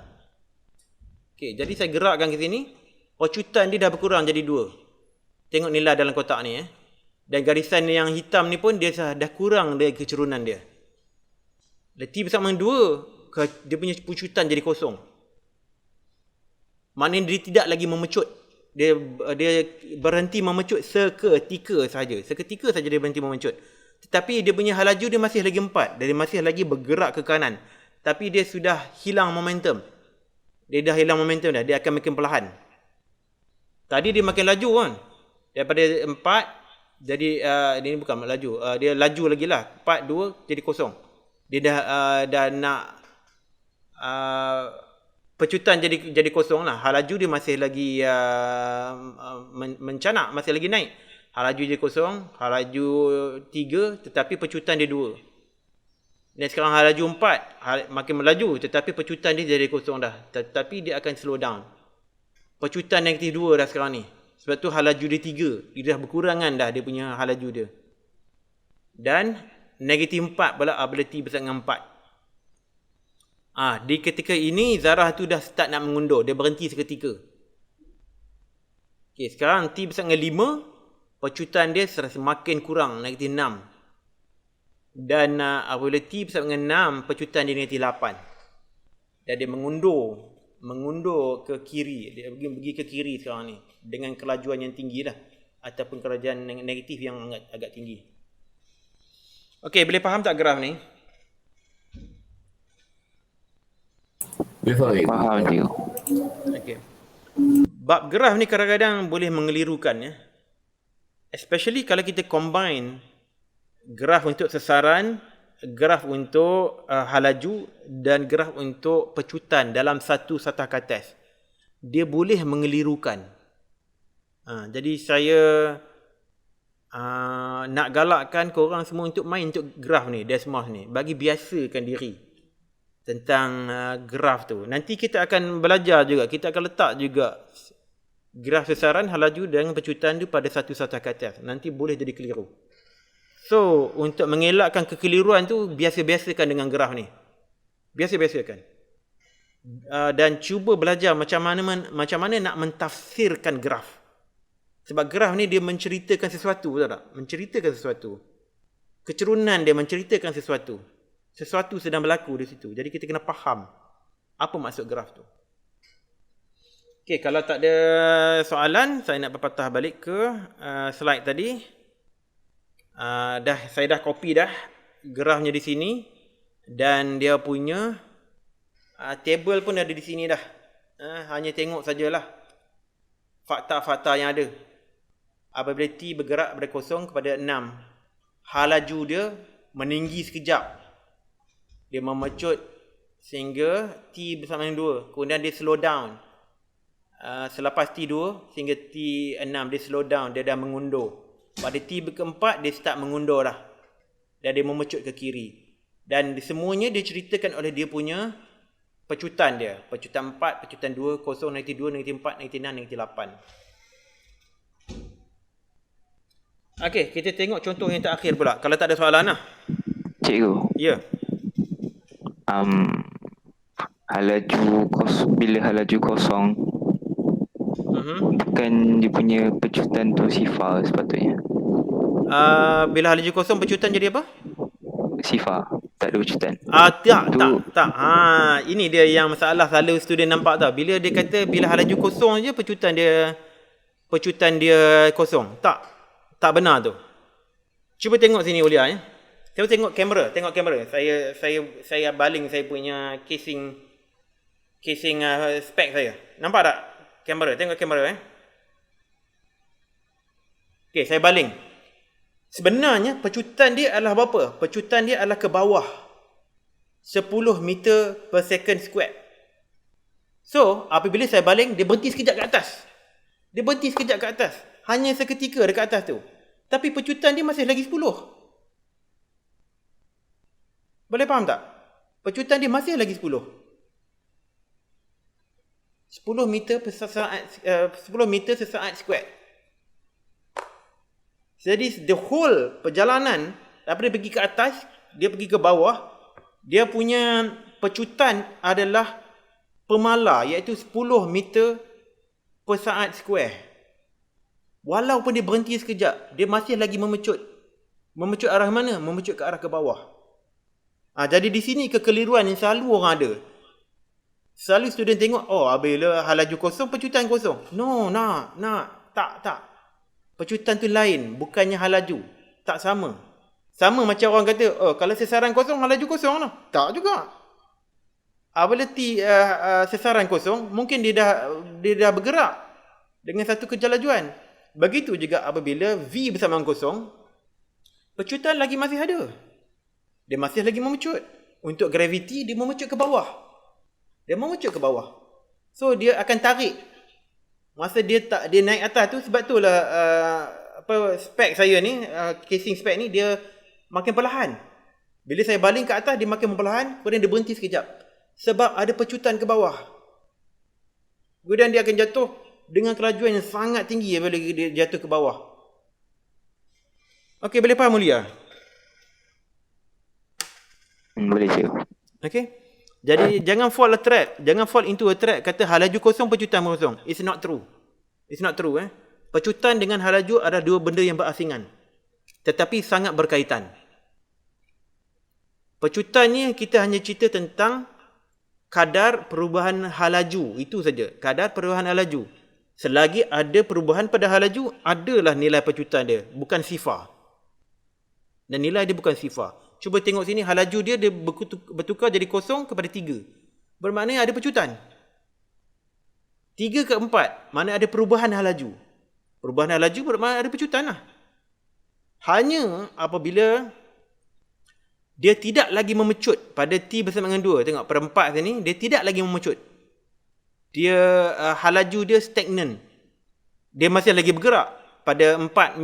Okey, jadi saya gerakkan ke sini. Pecutan dia dah berkurang jadi 2. Tengok nilai dalam kotak ni. Dan garisan yang hitam ni pun dia dah kurang dari kecerunan dia. T bersama 2, dia punya pecutan jadi 0. Maknanya dia tidak lagi memecut. Dia berhenti memecut seketika saja. Seketika saja dia berhenti memecut. Tetapi dia punya hal laju dia masih lagi 4. Dia masih lagi bergerak ke kanan. Tapi dia sudah hilang momentum. Dia dah hilang momentum dah. Dia akan makin perlahan. Tadi dia makin laju kan. Daripada 4 jadi ini bukan laju. Dia laju lagi lah. 4, 2 jadi 0. Dia dah nak pecutan jadi 0 lah. Hal laju dia masih lagi mencanak, masih lagi naik. Hal laju jadi 0, hal laju 3, tetapi pecutan dia 2. Dan sekarang hal laju 4, makin melaju, tetapi pecutan dia jadi 0 dah. Tetapi dia akan slow down. Pecutan negatif 2 dah sekarang ni. Sebab tu hal laju dia 3. Dia dah berkurangan dah dia punya hal laju dia. Dan negatif 4 pula apabila T bersama dengan 4. Di ketika ini zarah tu dah start nak mengundur, dia berhenti seketika. Okey, sekarang T besar dengan 5, pecutan dia semakin kurang, negatif 6. Dan apabila T besar dengan 6, pecutan dia negatif 8. Dan dia mengundur ke kiri, dia pergi ke kiri sekarang ni dengan kelajuan yang tinggi lah, ataupun kelajuan negatif yang agak tinggi. Okey, boleh faham tak graf ni? Boleh faham, cikgu? Faham cikgu. Okey. Bab graf ni kadang-kadang boleh mengelirukan ya. Especially kalau kita combine graf untuk sesaran, graf untuk halaju dan graf untuk pecutan dalam satu satah ke atas. Dia boleh mengelirukan. Jadi saya nak galakkan korang semua untuk main untuk graf ni, Desmos ni. Bagi biasakan diri tentang graf tu. Nanti kita akan belajar juga, kita akan letak juga graf sesaran, halaju dan pecutan tu pada satu satah ke atas. Nanti boleh jadi keliru. So, untuk mengelakkan kekeliruan tu, biasa-biasakan dengan graf ni. Biasa-biasakan. Dan cuba belajar macam mana nak mentafsirkan graf. Sebab graf ni dia menceritakan sesuatu, tahu tak? Menceritakan sesuatu. Kecerunan dia menceritakan sesuatu. Sesuatu sedang berlaku di situ. Jadi kita kena faham apa maksud graf tu. Okey, kalau tak ada soalan, saya nak berpatah balik ke slide tadi. Saya dah copy dah grafnya di sini, dan dia punya table pun ada di sini dah. Hanya tengok sajalah fakta-fakta yang ada. Apabila T bergerak dari 0 kepada 6, halaju dia meninggi sekejap. Dia memecut sehingga T bersama dengan 2. Kemudian dia slow down. Selepas T2 sehingga T6 dia slow down, dia dah mengundur. Pada T keempat dia start mengundur dah. Dan dia memecut ke kiri. Dan semuanya diceritakan oleh dia punya pecutan dia. Pecutan 4, pecutan 2, 0, negatif 2, negatif 4, negatif 6, negatif 8. Okey, kita tengok contoh yang terakhir pula. Kalau tak ada soalan lah. Cikgu. Ya. Bila halaju kosong, bukan dia punya pecutan tu sifar sepatutnya. Bila halaju kosong, pecutan jadi apa? Sifar, tak ada pecutan. Tak. Ini dia yang masalah selalu student nampak tau. Bila dia kata bila halaju kosong je pecutan dia kosong. Tak benar tu. Cuba tengok sini Ulia ya. Cuba tengok kamera. Saya baling saya punya casing spek saya. Nampak tak? Kamera, tengok kamera Okey, saya baling. Sebenarnya pecutan dia adalah berapa? Pecutan dia adalah ke bawah 10 meter per second square. So, apabila saya baling, dia berhenti sekejap ke atas. Hanya seketika dekat atas tu. Tapi pecutan dia masih lagi 10. Boleh faham tak? Pecutan dia masih lagi 10. 10 meter sesaat square. Jadi the whole perjalanan daripada pergi ke atas, dia pergi ke bawah, dia punya pecutan adalah pemala, iaitu 10 meter per saat square. Walaupun dia berhenti sekejap, dia masih lagi memecut. Memecut arah mana? Memecut ke arah ke bawah. Jadi di sini kekeliruan yang selalu orang ada. Selalu student tengok, bila halaju kosong, pecutan kosong. No, tak. Pecutan tu lain, bukannya halaju. Tak sama. Sama macam orang kata, kalau sesaran kosong, halaju kosong lah. Tak juga. Apabila sesaran kosong, mungkin dia dah bergerak dengan satu kejalajuan. Begitu juga apabila V bersama dengan kosong, pecutan lagi masih ada. Dia masih lagi memecut. Untuk gravity, dia memecut ke bawah. So, dia akan tarik. Masa dia naik atas tu, sebab itulah spek saya ni, casing spek ni, dia makin perlahan. Bila saya baling ke atas, dia makin perlahan, kemudian dia berhenti sekejap. Sebab ada pecutan ke bawah. Kemudian dia akan jatuh dengan kelajuan yang sangat tinggi bila dia jatuh ke bawah. Okey, boleh faham Mulia? Boleh cikgu. Okey. Jadi jangan fall a trap. Jangan fall into a trap kata halaju kosong, pecutan kosong. It's not true. It's not true. Pecutan dengan halaju adalah dua benda yang berasingan. Tetapi sangat berkaitan. Pecutan ni kita hanya cerita tentang kadar perubahan halaju. Itu saja. Kadar perubahan halaju. Selagi ada perubahan pada halaju, adalah nilai pecutan dia. Bukan sifar. Dan nilai dia bukan sifar. Cuba tengok sini, halaju dia bertukar jadi kosong kepada 3. Bermakna ada pecutan. 3 ke 4, mana ada perubahan halaju. Perubahan halaju bermakna ada pecutan lah. Hanya apabila dia tidak lagi memecut pada T bersama dengan 2. Tengok perempat sini, dia tidak lagi memecut. Dia halaju dia stagnan. Dia masih lagi bergerak pada 4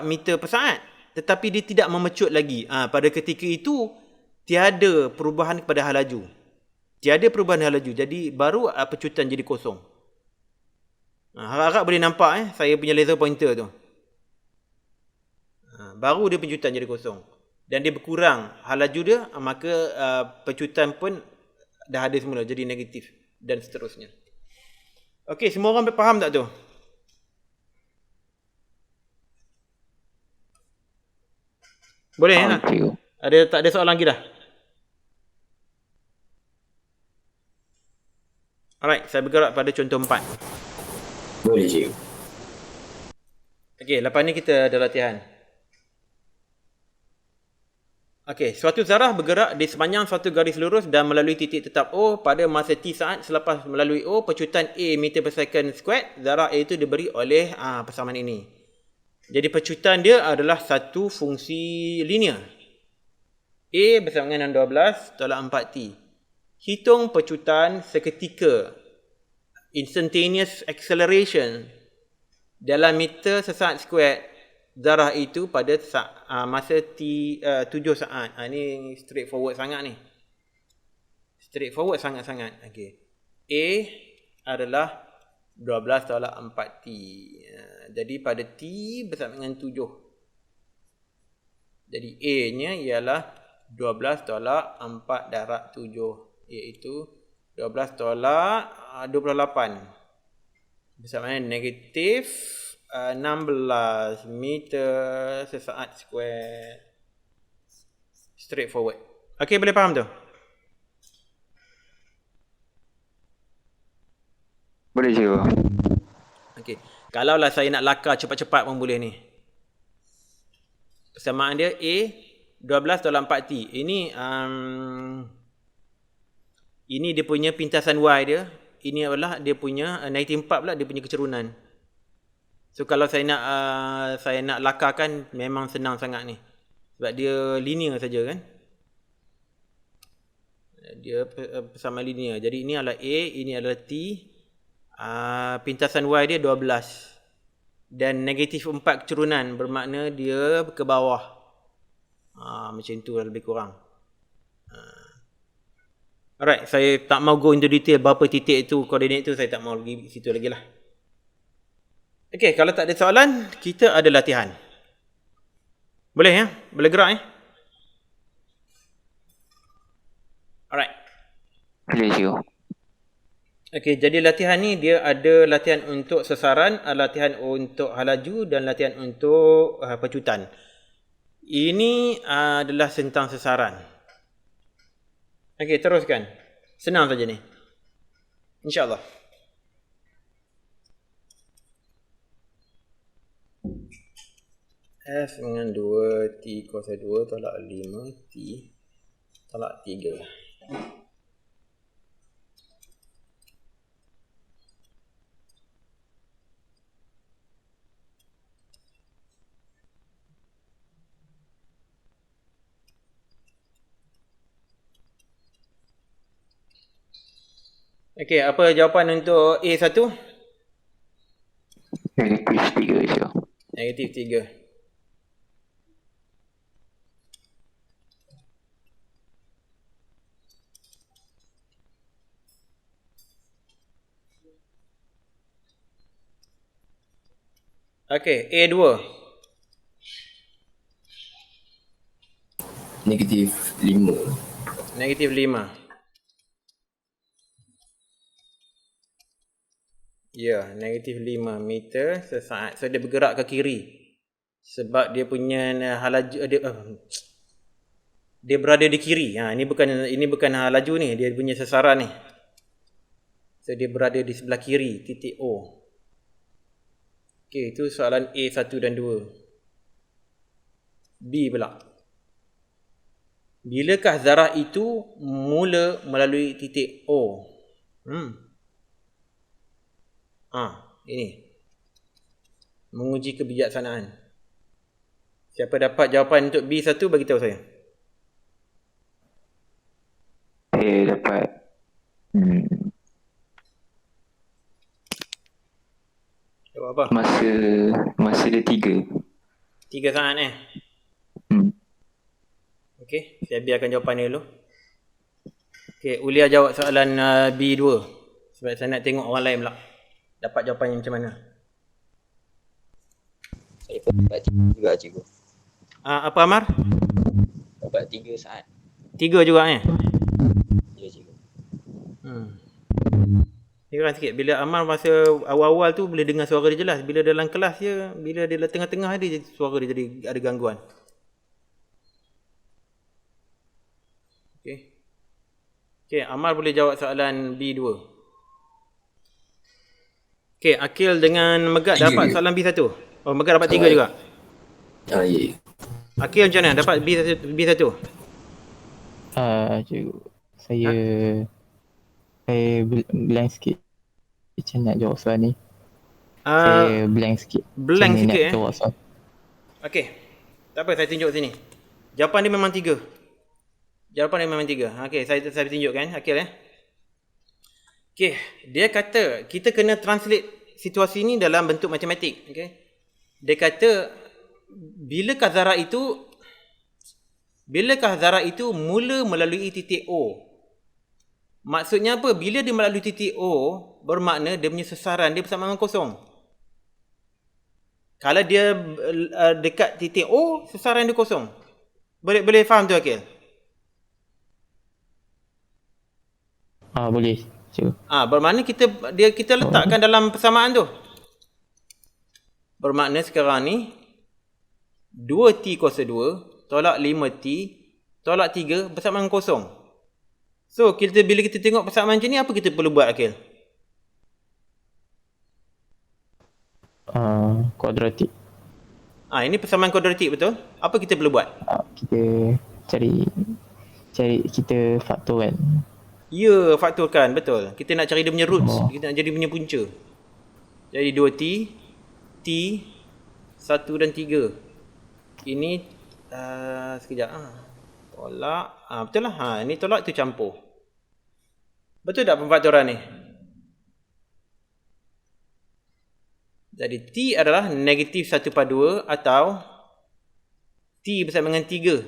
meter per saat. Tetapi dia tidak memecut lagi. Pada ketika itu, tiada perubahan kepada halaju. Tiada perubahan halaju. Jadi, baru pecutan jadi kosong. Harap-harap boleh nampak saya punya laser pointer tu. Baru dia pecutan jadi kosong. Dan dia berkurang halaju dia, maka pecutan pun dah ada semula. Jadi negatif. Dan seterusnya. Okey, semua orang faham tak tu? Boleh ya? Tak ada soalan lagi dah? Alright, saya bergerak pada contoh 4. Boleh, cikgu. Okey, lepas ni kita ada latihan. Okey, suatu zarah bergerak di sepanjang suatu garis lurus dan melalui titik tetap O pada masa T saat. Selepas melalui O, pecutan A meter per second squared, zarah A itu diberi oleh persamaan ini. Jadi pecutan dia adalah satu fungsi linear. A bersama dengan 12 tolak 4T. Hitung pecutan seketika. Instantaneous acceleration dalam meter sesaat squared zarah itu pada masa T 7 saat. Ini straightforward sangat ni. Straightforward sangat-sangat. Okay. A adalah 12 tolak 4T. Jadi pada T bersama dengan 7. Jadi A-nya ialah 12 tolak 4 darab 7. Iaitu 12 tolak 28. Bersama dengan negatif 16 meter sesaat square. Straightforward. Okey, boleh faham tu? Boleh cikgu. Okey. Kalaulah saya nak lakar cepat-cepat pun boleh ni. Persamaan dia A 12 tolak 4T. Ini dia punya pintasan Y dia. Ini adalah dia punya negatif 4 pula dia punya kecerunan. So kalau saya nak lakarkan memang senang sangat ni. Sebab dia linear saja kan. Dia persamaan linear. Jadi ini adalah A, ini adalah T. Pintasan Y dia 12 dan negatif 4 kecerunan bermakna dia ke bawah. Macam tu lah lebih kurang. Alright, saya tak mau go into detail berapa titik itu, koordinat itu saya tak mau pergi situ lagi lah. Okay, kalau tak ada soalan, kita ada latihan. Boleh ya? Boleh gerak ya? Alright. Boleh cikgu. Okey, jadi latihan ni dia ada latihan untuk sasaran, latihan untuk halaju dan latihan untuk pecutan. Ini adalah tentang sasaran. Okey, teruskan. Senang saja ni. InsyaAllah. F dengan 2 T kuasa 2 tolak 5 T tolak 3. Okey, apa jawapan untuk A1? Negatif 3 cikgu. Negatif 3. Okey, A2. Negatif 5. Negatif 5. Ya, negatif 5 meter sesaat. So dia bergerak ke kiri. Sebab dia punya halaju dia berada di kiri. Ini bukan halaju ni, dia punya sasaran ni. So dia berada di sebelah kiri titik O. Okey, itu soalan A 1 dan 2. B pula. Bilakah zarah itu mula melalui titik O? Ini. Menguji kebijaksanaan. Siapa dapat jawapan untuk B1 bagi tahu saya. Saya dapat Jawab apa? Masa dia 3. 3 saat Okey, saya biarkan jawapan dia dulu. Okey, Ulia jawab soalan B2. Sebab saya nak tengok orang lain pula dapat jawapannya macam mana. Saya pun dapat 3 juga cikgu. Apa Amar? Dapat 3 saat. 3 juga Ya cikgu. Heran sikit bila Amar masa awal-awal tu boleh dengar suara dia jelas. Bila dalam kelas dia, bila dia tengah-tengah dia suara dia jadi ada gangguan. Okey, Amar boleh jawab soalan B2. Okey, Akil dengan Megat 3 dapat je. soalan B1. Oh, Megat dapat 3 juga. Ya. Akil macam mana? Dapat B1? Cikgu, saya blank sikit. Macam nak jawab soalan ni. Saya blank sikit. Blank Macam sikit nak jawab soalan. Okey. Tak apa, saya tunjuk sini. Jawapan dia memang 3. Jawapan dia memang 3. Okey, saya tunjukkan Akil Okey, dia kata kita kena translate situasi ni dalam bentuk matematik, okey. Dia kata bilakah zarah itu mula melalui titik O. Maksudnya apa? Bila dia melalui titik O, bermakna dia punya sasaran dia bersama dengan kosong. Kalau dia dekat titik O, sasaran dia kosong. Boleh faham tu Akil? Boleh, cikgu. Bermakna kita letakkan dalam persamaan tu. Bermakna sekarang ni 2T kuasa 2 tolak 5T tolak 3 bersama dengan kosong. So, bila kita tengok persamaan macam ni, apa kita perlu buat Akil? Kuadratik. Ini persamaan kuadratik betul? Apa kita perlu buat? Kita cari kita faktorkan. Ya, faktorkan, betul. Kita nak cari dia punya roots, kita nak jadi punya punca. Jadi 2T, T, 1 dan 3. Ini sekejap. Tolak. Betul lah. Ini tolak, itu campur. Betul tak pemfaktoran ni? Jadi T adalah negatif 1/2 atau T bersama dengan 3.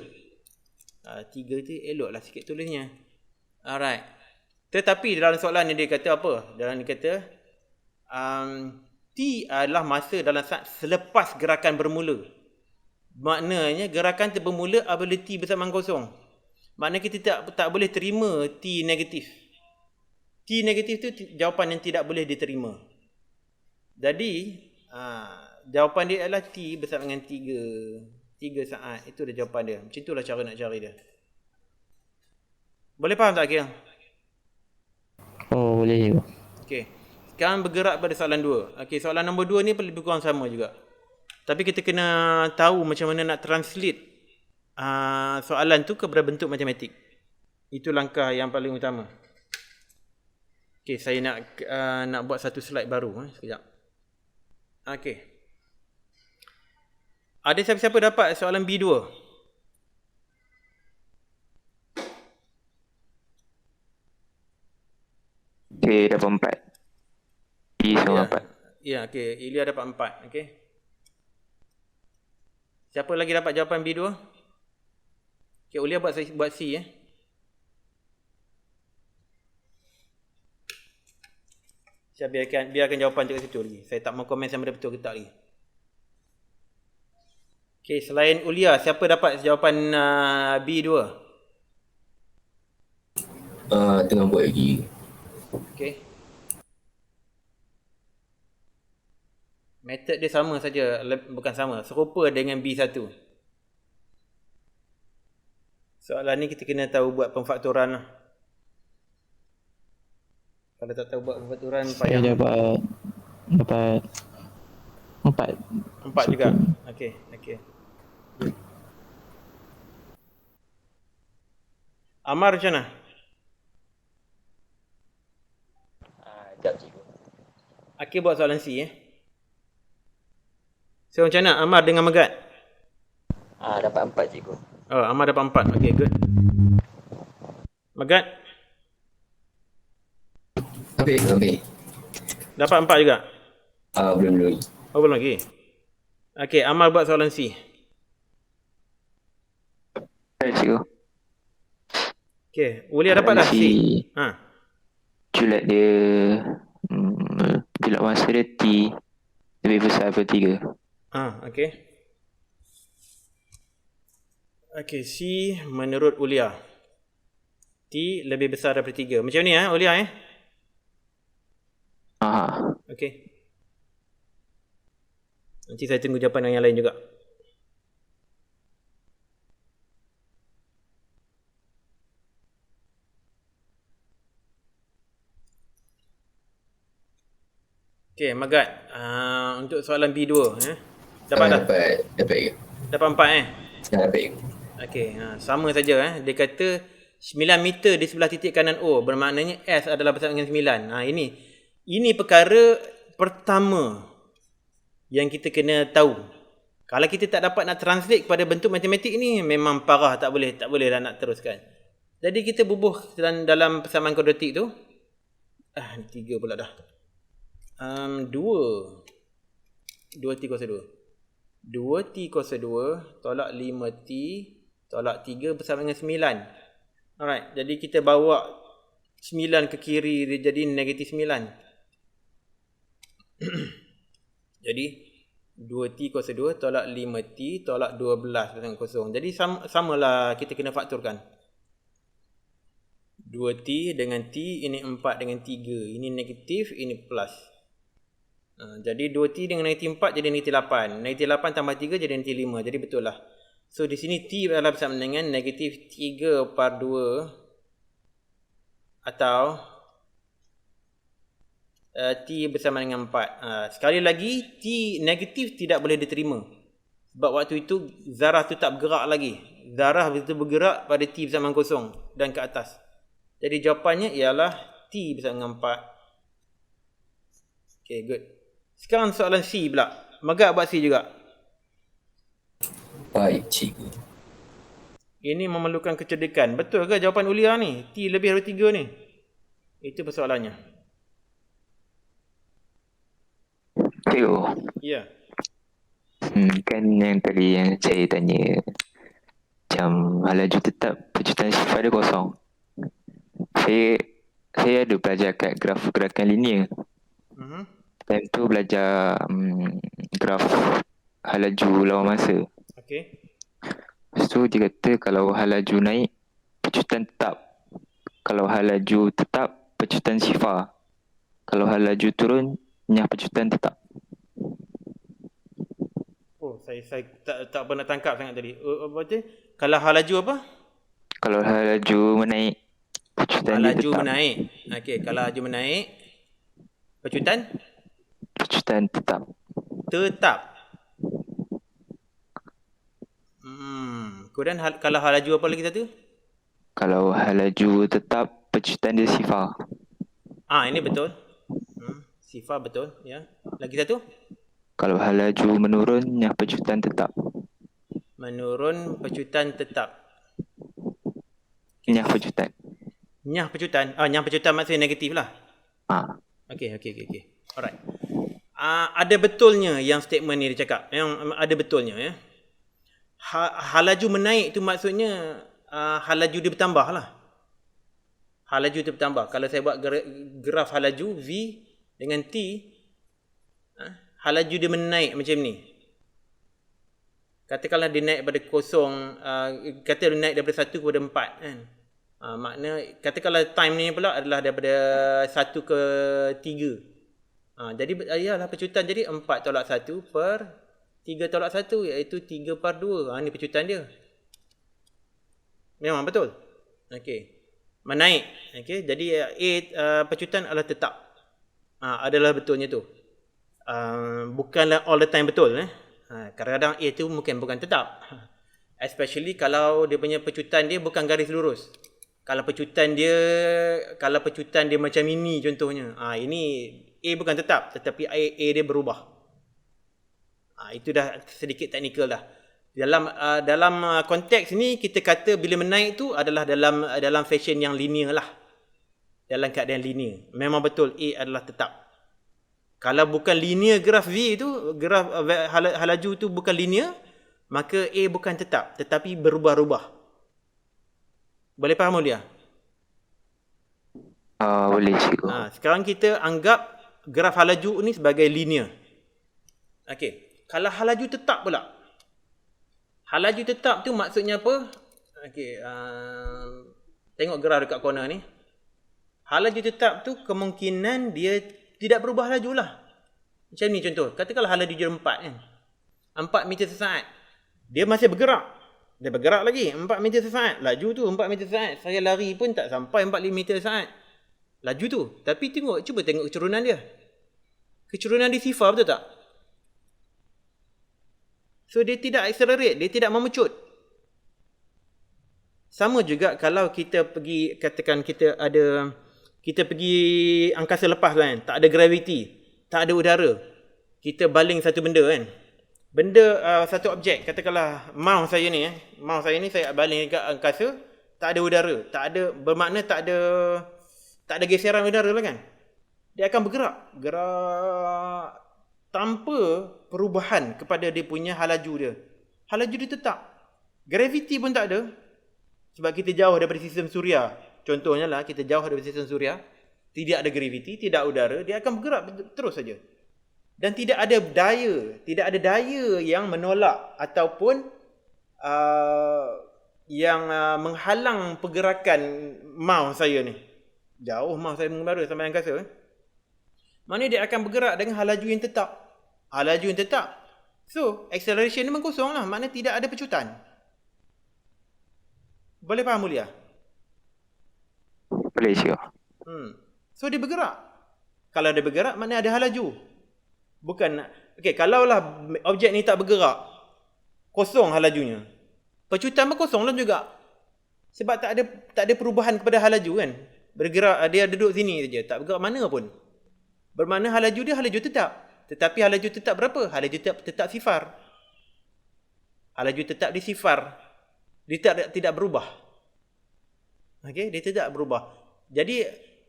3 tu eloklah sikit tulisnya. Alright. Tetapi dalam soalan ni dia kata apa? Dalam dia kata T adalah masa dalam saat selepas gerakan bermula. Maknanya gerakan tu bermula apabila T bersama dengan kosong. Maknanya kita tak boleh terima T negatif. T negatif tu jawapan yang tidak boleh diterima. Jadi jawapan dia adalah T bersama dengan 3 saat. Itu dah jawapan dia. Macam itulah cara nak cari dia. Boleh faham tak Akil? Boleh cikgu. Okey. Sekarang bergerak pada soalan 2. Okey, soalan nombor 2 ni lebih kurang sama juga. Tapi kita kena tahu macam mana nak translate soalan tu kepada bentuk matematik. Itu langkah yang paling utama. Okey, saya nak buat satu slide baru. Sekejap. Okey. Ada siapa-siapa dapat soalan B2? Saya dapat 4. E sama 4. Ya, okey. Ilya dapat 4. Okey. Siapa lagi dapat jawapan B2? Okey, Ulia buat C Saya biarkan jawapan tu kat situ lagi. Saya tak mau komen sama ada betul ke tak lagi. Okey, selain Ulia, siapa dapat jawapan B2? Tengah buat lagi. Okey. Metod dia sama saja, bukan sama, serupa dengan B1. Soalan ni kita kena tahu buat pemfaktoran lah. Kalau tak tahu buat pemfaktoran Saya payah. dapat 4. 4 juga. Okey. Amar macam mana? Sekejap cikgu. Akil buat soalan C So macam mana Amar dengan Megat? Dapat 4 cikgu. Oh, Amar dapat 4. Okey, good. Megat Okey. dapat 4 juga? Belum. Oh, belum lagi. Okey, Amar buat soalan C. Cikgu. Okey, Ulia dapat dah C. Julat dia julat masa dia T lebih besar daripada 3. Okey. Okey, C menurut Ulia T lebih besar daripada 3. Macam ni Ulia Okey. Nanti saya tunggu jawapan yang lain juga. Okey, Megat. Untuk soalan B2 dapat dah? Dapat. Dapat 4 Dah dapat. Okey, sama saja Dia kata 9 meter di sebelah titik kanan O, bermaknanya S adalah bersama dengan 9. Ini perkara pertama yang kita kena tahu. Kalau kita tak dapat nak translate kepada bentuk matematik ni, memang parah, tak boleh dah nak teruskan. Jadi kita bubuh dalam persamaan kuadratik tu. 3 pula dah. 2T kuasa 2. 2T kuasa 2 tolak 5T tolak 3 bersama dengan 9. Alright, jadi kita bawa 9 ke kiri, dia jadi negatif 9. Jadi 2T kuasa 2 tolak 5T tolak 12 bersama kosong. Jadi samalah kita kena fakturkan. 2T dengan T, ini 4 dengan 3. Ini negatif, ini plus. Jadi 2T dengan negatif 4 jadi negatif 8. Negatif 8 tambah 3 jadi negatif 5. Jadi betul lah. So di sini T adalah bersama dengan negatif 3/2 atau T bersama dengan 4. Sekali lagi, T negatif tidak boleh diterima. Sebab waktu itu zarah tu tak bergerak lagi. Zarah betul bergerak pada T bersama dengan kosong dan ke atas. Jadi jawapannya ialah T bersama dengan 4. Okay, good. Sekarang soalan C pula. Megat buat C juga. Baik, cikgu. Ini memerlukan kecerdikan. Betul ke jawapan Ulia ni? T lebih dari 3 ni. Itu persoalannya. Cikgu. Ya. Kan yang tadi yang saya tanya macam laju tetap pecutan sifar dia kosong. Saya ada belajar kat graf gerakan linear. Time tu belajar graf hal laju lawan masa. Okey. Lepas tu dia kata kalau hal laju naik, pecutan tetap. Kalau hal laju tetap, pecutan sifar. Kalau hal laju turun, nyah pecutan tetap. Oh, saya tak pernah tangkap sangat tadi. Apa tu? Kalau hal laju apa? Kalau hal laju menaik, pecutan dia tetap. Hal laju menaik. Okey, kalau laju menaik, pecutan? Pecutan tetap. Tetap. Kemudian kalau hal laju apa lagi satu? Kalau hal laju tetap, pecutan dia sifar. Ini betul. Sifar betul, ya. Lagi satu? Kalau hal laju menurun, nyah pecutan tetap. Menurun, pecutan tetap. Nyah pecutan. Nyah pecutan. Nyah pecutan maksudnya negatif lah. Okey. Alright. Ada betulnya yang statement ni dia cakap. Yang ada betulnya, ya. Hal laju menaik tu maksudnya hal laju dia bertambah lah. Hal laju dia bertambah. Kalau saya buat graf hal laju V dengan T, hal laju dia menaik macam ni. Katakanlah dia naik daripada kosong, kata dia naik daripada 1 kepada 4 kan. Makna katakanlah time ni pula adalah daripada 1 ke 3. Jadi ialah pecutan jadi 4 tolak 1 per 3 tolak 1 iaitu 3/2. Ni pecutan dia. Memang betul. Okey. Menaik. Okey. Jadi pecutan adalah tetap. Adalah betulnya tu. Bukanlah all the time betul. Kadang-kadang A tu bukan tetap. Especially kalau dia punya pecutan dia bukan garis lurus. Kalau pecutan dia macam ini contohnya. Ini A bukan tetap tetapi A dia berubah. Itu dah sedikit teknikal dah. Dalam konteks ni kita kata bila menaik tu adalah dalam fashion yang linear lah. Dalam keadaan linear. Memang betul A adalah tetap. Kalau bukan linear graf V tu, graf halaju tu bukan linear, maka A bukan tetap tetapi berubah-ubah. Boleh faham dia? Boleh cikgu. Sekarang kita anggap graf halaju ni sebagai linear. Okey. Kalau halaju tetap pula. Halaju tetap tu maksudnya apa? Okey, tengok graf dekat corner ni. Halaju tetap tu kemungkinan dia tidak berubah laju lah. Macam ni contoh. Katakanlah halaju dia 4 kan. 4 meter sesaat. Dia masih bergerak. Dia bergerak lagi. 4 meter sesaat. Laju tu 4 meter sesaat. Saya lari pun tak sampai 45 meter sesaat. Laju tu. Tapi cuba tengok kecurunan dia. Kecurunan dia sifar betul tak? So dia tidak accelerate. Dia tidak memecut. Sama juga kalau kita pergi, katakan kita pergi angkasa lepas kan. Tak ada graviti. Tak ada udara. Kita baling satu benda kan. Satu objek. Katakanlah mouse saya ni. Mouse saya ni saya baling dekat angkasa. Tak ada udara. Bermakna tak ada geseran udara lah kan. Dia akan bergerak. Gerak tanpa perubahan kepada dia punya halaju dia. Halaju dia tetap. Graviti pun tak ada. Sebab kita jauh daripada sistem suria. Contohnya lah, kita jauh daripada sistem suria. Tidak ada graviti, tidak udara. Dia akan bergerak terus saja. Dan tidak ada daya yang menolak ataupun yang menghalang pergerakan mouse saya ni. Jauh mouse saya mengembara sampai angkasa. Maknanya dia akan bergerak dengan halaju yang tetap. Halaju yang tetap. So, acceleration ni memang kosong lah. Maknanya tidak ada pecutan. Boleh faham mulia? Boleh cikgu. So, dia bergerak. Kalau dia bergerak, maknanya ada halaju. Bukan. Okay, kalaulah objek ni tak bergerak, kosong halajunya. Pecutan pun kosong lah juga. Sebab tak ada perubahan kepada halaju kan. Bergerak, dia duduk sini saja. Tak bergerak mana pun. Bermakna halaju dia halaju tetap. Tetapi halaju tetap berapa? Halaju tetap sifar. Halaju tetap di sifar. Dia tidak berubah. Okay, dia tidak berubah. Jadi,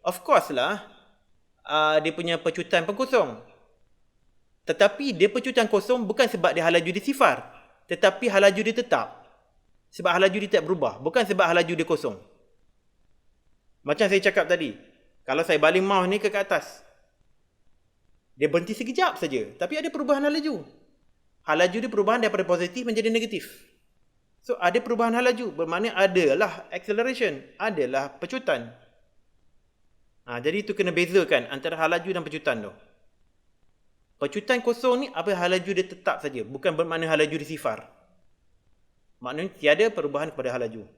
of course lah, dia punya pecutan pun kosong. Tetapi dia pecutan kosong bukan sebab dia halaju dia sifar. Tetapi halaju dia tetap. Sebab halaju dia tidak berubah. Bukan sebab halaju dia kosong. Macam saya cakap tadi. Kalau saya baling mouse ni ke atas. Dia berhenti sekejap saja. Tapi ada perubahan halaju. Halaju dia perubahan daripada positif menjadi negatif. So ada perubahan halaju. Bermakna adalah acceleration. Adalah pecutan. Jadi itu kena bezakan antara halaju dan pecutan tu. Pecutan kosong ni apa halaju dia tetap saja. Bukan bermakna halaju dia sifar. Maknanya tiada perubahan kepada halaju.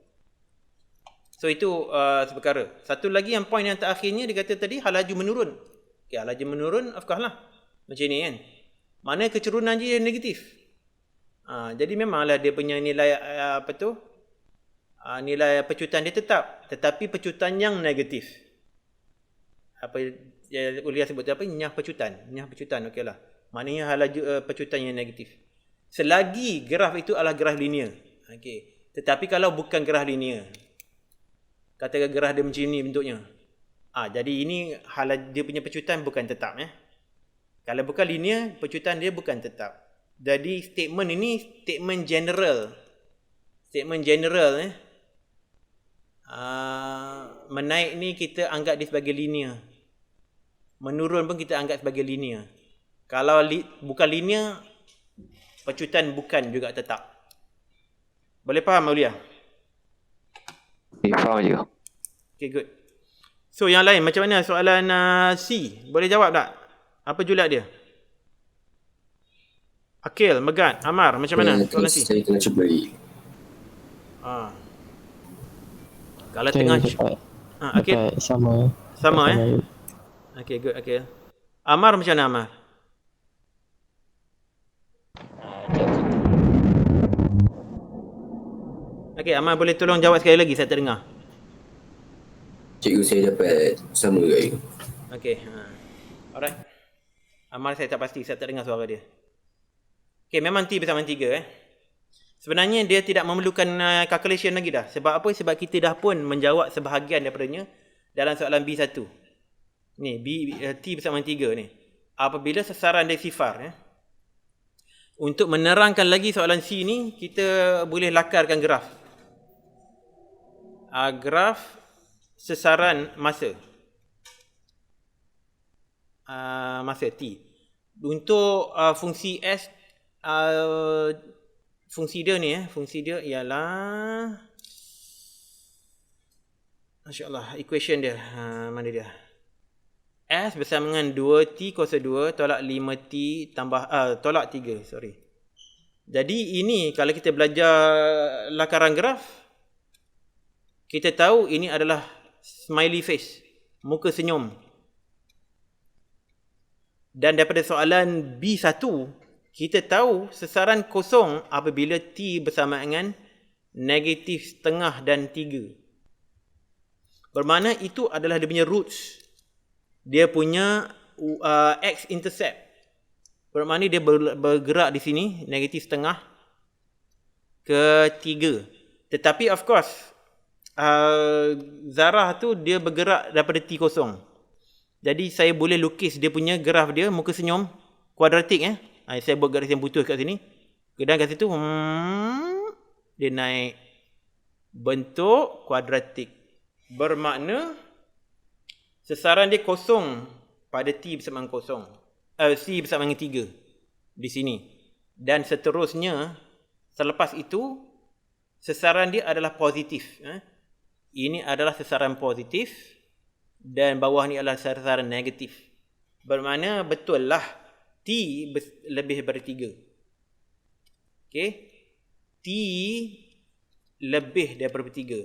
So itu seperkara. Satu lagi yang poin yang terakhirnya dia kata tadi halaju menurun. Okay, halaju menurun of course lah. Macam ni kan. Maknanya kecerunan dia negatif. Jadi memanglah dia punya nilai nilai pecutan dia tetap. Tetapi pecutan yang negatif. Apa Ulia sebut apa? Nyah pecutan. Nyah pecutan, okeylah. Maknanya halaju pecutan yang negatif. Selagi graf itu adalah graf linear. Okey. Tetapi kalau bukan graf linear. Katakan graf dia macam ni bentuknya. Jadi ini dia punya pecutan bukan tetap. Kalau bukan linear, pecutan dia bukan tetap. Jadi statement ini statement general. Statement general. Menaik ni kita anggap dia sebagai linear. Menurun pun kita anggap sebagai linear. Kalau bukan linear, pecutan bukan juga tetap. Boleh faham Aulia? Okay, faham je. Okay, good. So yang lain macam mana soalan C? Boleh jawab tak? Apa julat dia? Akil, Megat, Amar, macam mana soalan C? Saya tengah cuba lagi. Kalau Saya tengah Akil dapat sama. sama dapat Okay, good Akil. Amar macam mana Amar? Jap cikgu. Okay, Amar boleh tolong jawab sekali lagi, saya tak dengar. Cikgu, saya dapat sama juga. Okay, alright. Amar saya tak pasti, saya tak dengar suara dia. Okay, memang T bersama 3 Sebenarnya dia tidak memerlukan calculation lagi dah. Sebab apa? Sebab kita dah pun menjawab sebahagian daripadanya dalam soalan B1. Ni, T bersama 3 ni. Apabila sasaran dia sifar. Untuk menerangkan lagi soalan C ni, kita boleh lakarkan graf. Graf sasaran masa. Masa T. Untuk fungsi S, fungsi dia ni fungsi dia ialah Masya-Allah, equation dia. Mana dia? S bersama dengan 2T kuasa 2 tolak 5T tambah tolak 3, sorry. Jadi ini kalau kita belajar lakaran graf, kita tahu ini adalah smiley face, muka senyum. Dan daripada soalan B1, kita tahu sasaran kosong apabila T bersama dengan negatif setengah dan 3. Bermakna itu adalah dia punya roots. Dia punya x-intercept. Bermakna dia bergerak di sini, negatif setengah ke 3. Tetapi of course, zarah tu dia bergerak daripada T kosong. Jadi saya boleh lukis dia punya graf dia, muka senyum, kuadratik saya buat garis yang putus kat sini. Dan kat situ, dia naik bentuk kuadratik. Bermakna, sasaran dia kosong pada T bersama dengan kosong. C bersama dengan 3 di sini. Dan seterusnya, selepas itu, sasaran dia adalah positif. Ini adalah sasaran positif. Dan bawah ni adalah sasaran negatif. Bermakna betul lah T lebih daripada 3. Okay. T lebih daripada 3.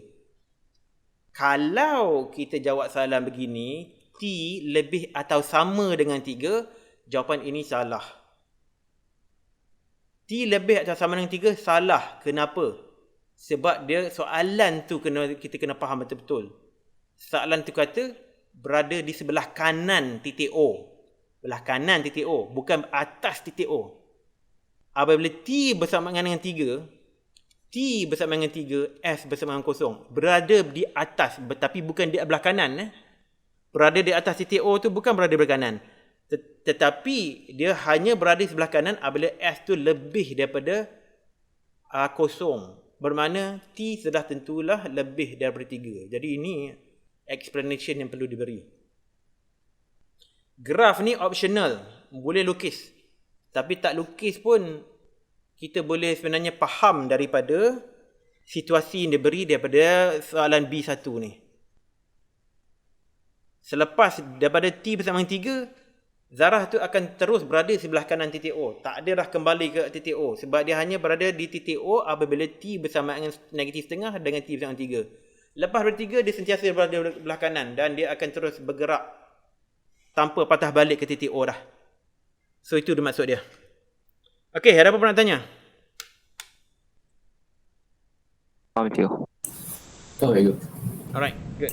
Kalau kita jawab soalan begini, T lebih atau sama dengan 3, jawapan ini salah. T lebih atau sama dengan 3 salah. Kenapa? Sebab dia soalan tu kita kena faham betul-betul. Soalan tu kata berada di sebelah kanan titik O. Belah kanan titik O, bukan atas titik O. Apabila T bersama dengan 3, T bersama dengan 3, S bersama dengan kosong, berada di atas, tapi bukan di belah kanan. Berada di atas titik O tu bukan berada di belah kanan. Tetapi dia hanya berada di sebelah kanan apabila S tu lebih daripada kosong. Bermakna T sudah tentulah lebih daripada 3. Jadi ini explanation yang perlu diberi. Graf ni optional, boleh lukis. Tapi tak lukis pun kita boleh sebenarnya faham daripada situasi yang diberi daripada soalan B1 ni. Selepas daripada T bersama dengan 3, zarah tu akan terus berada di sebelah kanan titik O. Tak ada dah kembali ke titik O. Sebab dia hanya berada di titik O apabila T bersama dengan negatif setengah dengan T bersama dengan 3. Lepas dari 3, dia sentiasa berada di belah kanan. Dan dia akan terus bergerak tanpa patah balik ke titik O dah. So itu dia maksud dia. Okey, ada apa-apa nak tanya? Faham je. Oh, cikgu. Alright, good.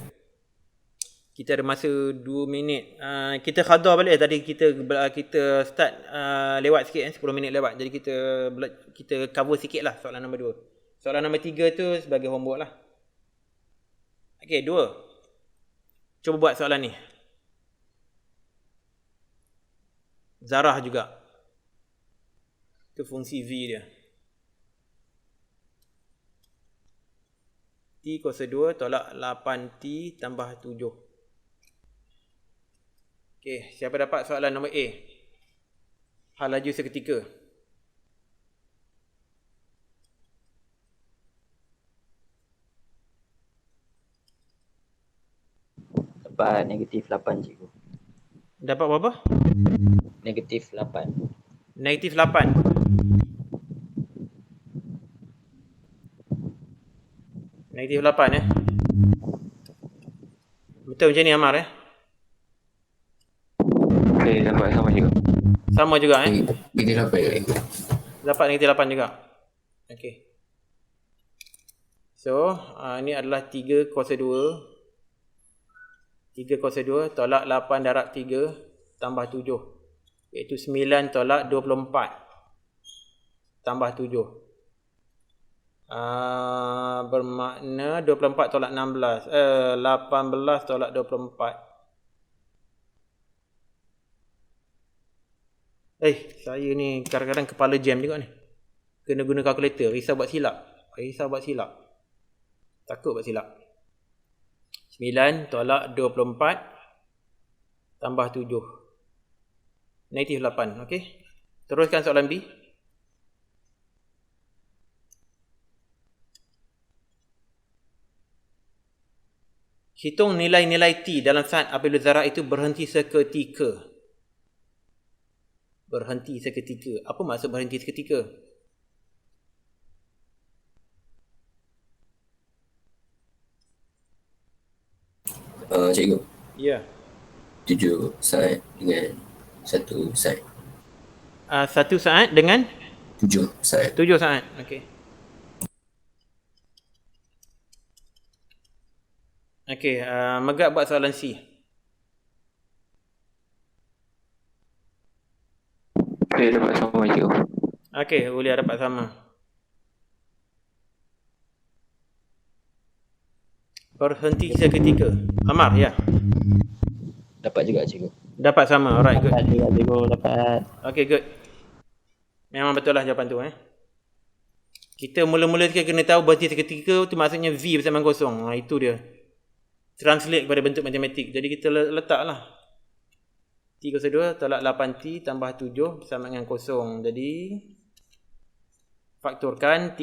Kita ada masa 2 minit. Kita khadar balik tadi kita start lewat sikit 10 minit lewat. Jadi kita cover sikit lah soalan nombor 2. Soalan nombor 3 tu sebagai homework lah. Okey, 2. Cuba buat soalan ni. Zarah juga. Itu fungsi V dia. T kuasa 2 tolak 8T tambah 7. Okey, siapa dapat soalan nombor A? Hal laju seketika. Dapat negatif 8 cikgu. Dapat berapa? Negatif 8. Negatif 8. Negatif 8 Betul macam ni Amar Saya dapat sama juga. Sama juga Negatif 8 ke cikgu? Dapat negatif 8 juga. Okey. So, ini adalah 3 kuasa 2. 3 kuasa 2 tolak 8 darab 3 tambah 7. Iaitu 9 tolak 24 tambah 7. Bermakna 24 tolak 16. 18 tolak 24. Saya ni kadang-kadang kepala jam juga ni. Kena guna kalkulator. Risau buat silap. Takut buat silap. 9 tolak 24 tambah 7. Negatif 8. Okey. Teruskan soalan B. Hitung nilai-nilai T dalam saat apabila zarah itu berhenti seketika. Berhenti seketika. Apa maksud berhenti seketika? Cikgu, Ya. 7 saat dengan 1 saat. 1 saat dengan 7 saat. 7 saat. Okey. Okey, Megak buat soalan C. Saya dapat sama cikgu. Okey, Ulia dapat sama. Berhenti seketika. Amar, ya. Dapat juga cikgu. Dapat sama. Alright, good. Dapat juga cikgu, dapat. Okey, good. Memang betul lah jawapan tu. Kita mula-mula kena tahu berhenti seketika tu maksudnya V bersama kosong. Itu dia. Translate kepada bentuk matematik. Jadi kita letaklah. T kuasa 2 tolak 8T tambah 7 bersama dengan kosong. Jadi faktorkan T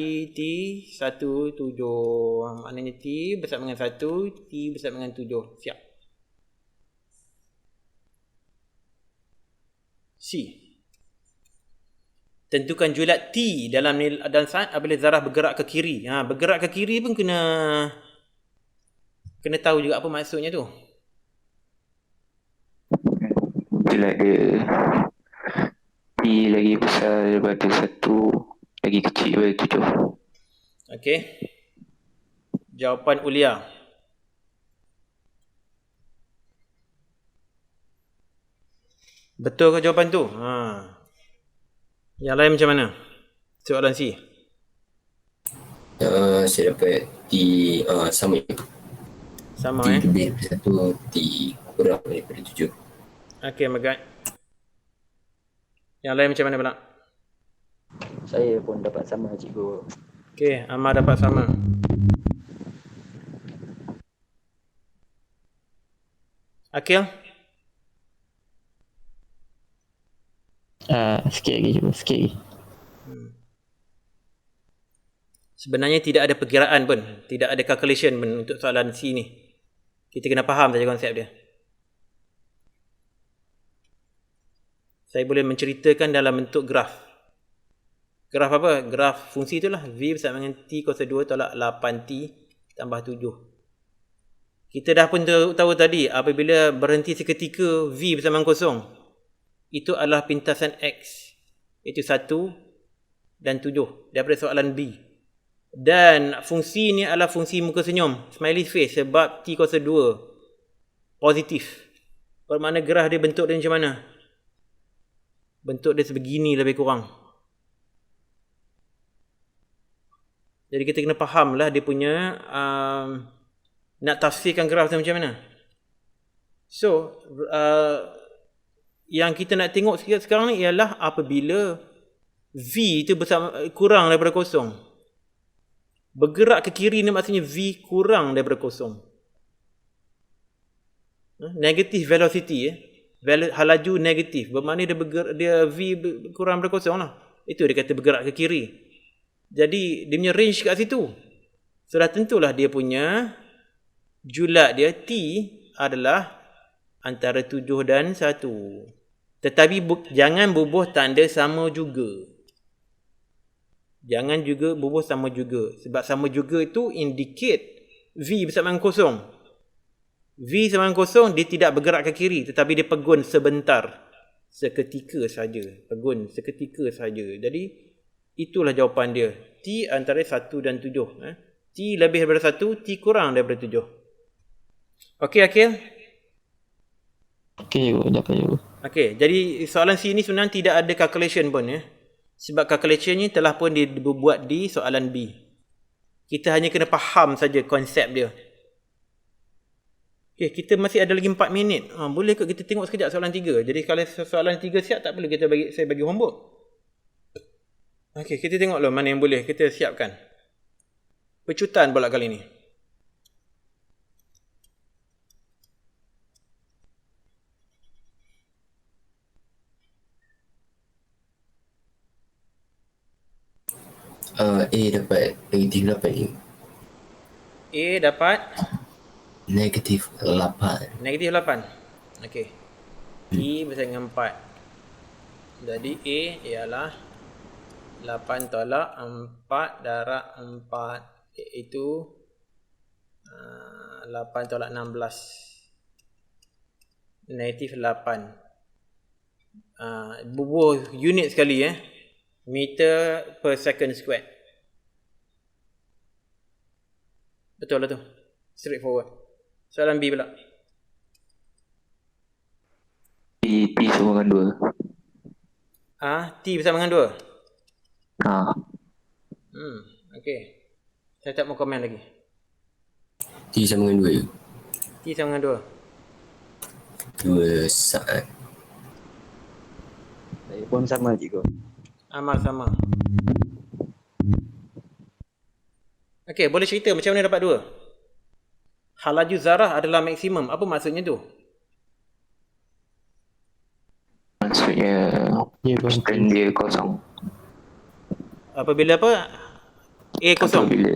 1 7. Maknanya T bersama dengan 1, T bersama dengan 7. Siap. C. Tentukan julat T dalam saat apabila zarah bergerak ke kiri. Bergerak ke kiri pun kena tahu juga apa maksudnya tu. Julat dia T lagi besar daripada 1, lagi kecil daripada 7. Okey. Jawapan Ulia. Betul ke jawapan tu? Yang lain macam mana? Soalan C. Saya dapat T sama. Sama T lebih daripada 1, T kurang daripada 7. Okey, Megat. Yang lain macam mana pula? Saya pun dapat sama cikgu. Okey, Amar dapat sama. Akil? Sikit lagi cikgu, sikit lagi. Sebenarnya tidak ada perkiraan pun. Tidak ada calculation pun untuk soalan C ni. Kita kena faham saja konsep dia. Saya boleh menceritakan dalam bentuk graf. Graf apa? Graf fungsi itulah. V bersama dengan T kuasa 2 tolak 8T tambah 7. Kita dah pun tahu tadi, apabila berhenti seketika V bersama dengan kosong, itu adalah pintasan X. Itu 1 dan 7 daripada soalan B. Dan fungsi ni adalah fungsi muka senyum, smiley face, sebab T kuasa 2 positif. Bermakna graf dia bentuk dia macam mana? Bentuk dia sebegini lebih kurang. Jadi kita kena faham lah dia punya nak tafsirkan graf tu macam mana. So yang kita nak tengok sekarang ni ialah apabila V tu kurang daripada kosong. Bergerak ke kiri ni maksudnya V kurang daripada kosong. Negative velocity laju negatif. Bermakna dia V kurang daripada kosong lah. Itu dia kata bergerak ke kiri. Jadi dia punya range kat situ. Sudah tentulah dia punya julat dia T adalah antara 7 dan 1. Tetapi jangan bubuh tanda sama juga. Jangan juga bubuh sama juga. Sebab sama juga itu indicate V bersamaan kosong. V sama kosong, dia tidak bergerak ke kiri, tetapi dia pegun sebentar. Seketika saja. Pegun seketika saja. Jadi, itulah jawapan dia. T antara 1 dan 7. T lebih daripada 1, T kurang daripada 7. Okey, Akil? Okey, dapat je. Okey, jadi soalan C ni sebenarnya tidak ada calculation pun ya. Sebab calculation ni telah pun dibuat di soalan B. Kita hanya kena faham saja konsep dia. Okey, kita masih ada lagi 4 minit. Boleh kot kita tengok sekejap soalan 3. Jadi kalau soalan 3 siap, tak perlu saya bagi homework. Okey, kita tengok lah mana yang boleh kita siapkan. Pecutan pula kali ni. A dapat negatif 8 ni. A dapat Negatif 8. negatif 8. Okey. T bersama dengan 4. Jadi A ialah 8 tolak 4 darab 4 iaitu 8 tolak 16. Negatif 8. Bubuh unit sekali meter per second squared. Betul lah tu. Straightforward. Soalan B pula. T sama dengan 2. T bersama dengan 2. Okey. Saya tak mau komen lagi. T sama dengan 2. T sama dengan 2 saat. Saya pun sama cikgu. 2. Amal sama. Okey, boleh cerita macam mana dapat 2? Halaju zarah adalah maksimum. Apa maksudnya tu? Maksudnya constant dia kosong. Apabila apa? A kosong. Apabila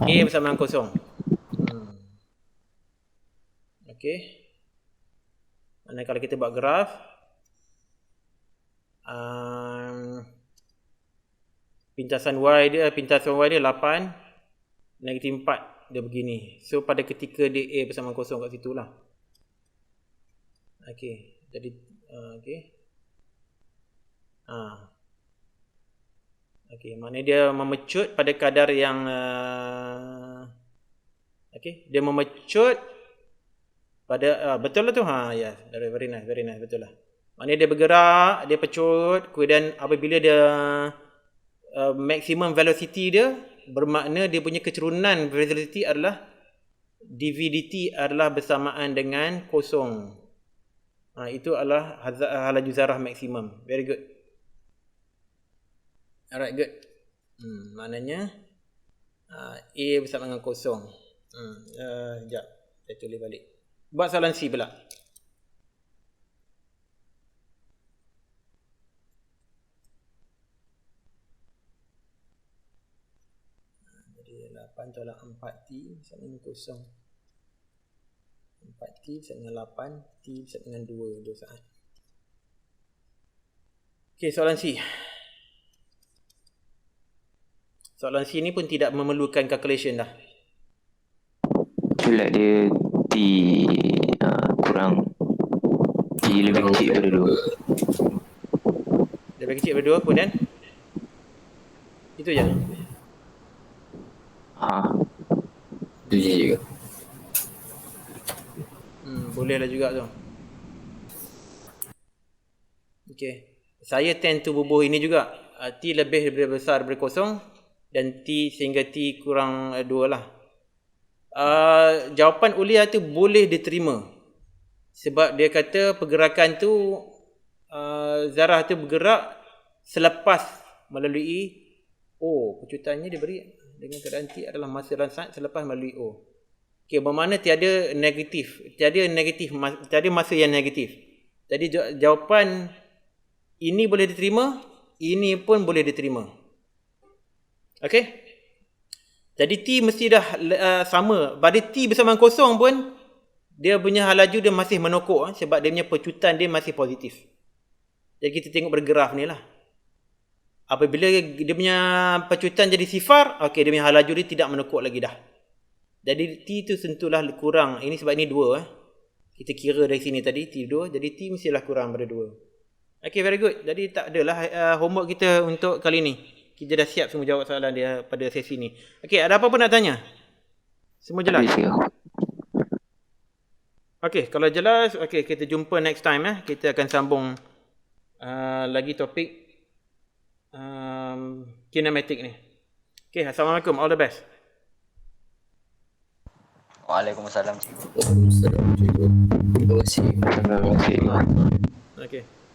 A bersama dengan kosong. Okey. Mana kalau kita buat graf, pintasan Y dia 8, negatif 4 dia begini. So pada ketika dia A bersama kosong kat situ lah. Okey. Jadi okey. Okey, maknanya dia memecut pada kadar yang okey, dia memecut pada betul lah tu. Ya, very nice, betul lah. Maknanya dia bergerak, dia pecut, kemudian apabila dia maximum velocity dia, bermakna dia punya kecerunan velocity adalah dvdt adalah bersamaan dengan kosong. Itu adalah halaju zarah maksimum. Very good. Alright, good. Maknanya A bersama dengan kosong. Sekejap, saya tulis balik. Buat soalan C pula. Jadi 8 tolak 4T bersama dengan kosong. 4T bersama dengan 8, T bersama dengan 2 saat. Okey, soalan C. Soalan C ni pun tidak memerlukan calculation dah. Julat dia T kurang T lebih kecil daripada 2. Lebih kecil daripada 2 kemudian itu je. Itu je juga. Bolehlah juga tu. Okey. Saya tend to bubuh ini juga. T lebih daripada besar daripada kosong dan T sehingga T kurang 2 lah. Jawapan Ulia tu boleh diterima. Sebab dia kata pergerakan tu zarah tu bergerak selepas melalui O. Pecutannya diberi dengan keadaan T adalah masa dalam saat selepas melalui O. Okey, bermakna tiada masa yang negatif. Jadi jawapan ini boleh diterima, ini pun boleh diterima. Okey? Jadi T mesti dah sama. Pada T bersama kosong pun dia punya hal laju dia masih menokok sebab dia punya pecutan dia masih positif. Jadi kita tengok bergraf ni lah. Apabila dia punya pecutan jadi sifar, okey, dia punya hal laju dia tidak menokok lagi dah. Jadi T tu sentuhlah kurang. Ini sebab ini 2. Kita kira dari sini tadi T 2. Jadi T mestilah kurang pada 2. Okay, very good. Jadi tak adalah homework kita untuk kali ni. Kita dah siap semua jawab soalan dia pada sesi ni. Okay, ada apa-apa nak tanya? Semua jelas? Okay, kalau jelas, okay, kita jumpa next time. Kita akan sambung lagi topik kinematik ni. Okay, Assalamualaikum. All the best. Waalaikumsalam cikgu. Waalaikumsalam cikgu. Terima kasih. Terima kasih. Okay.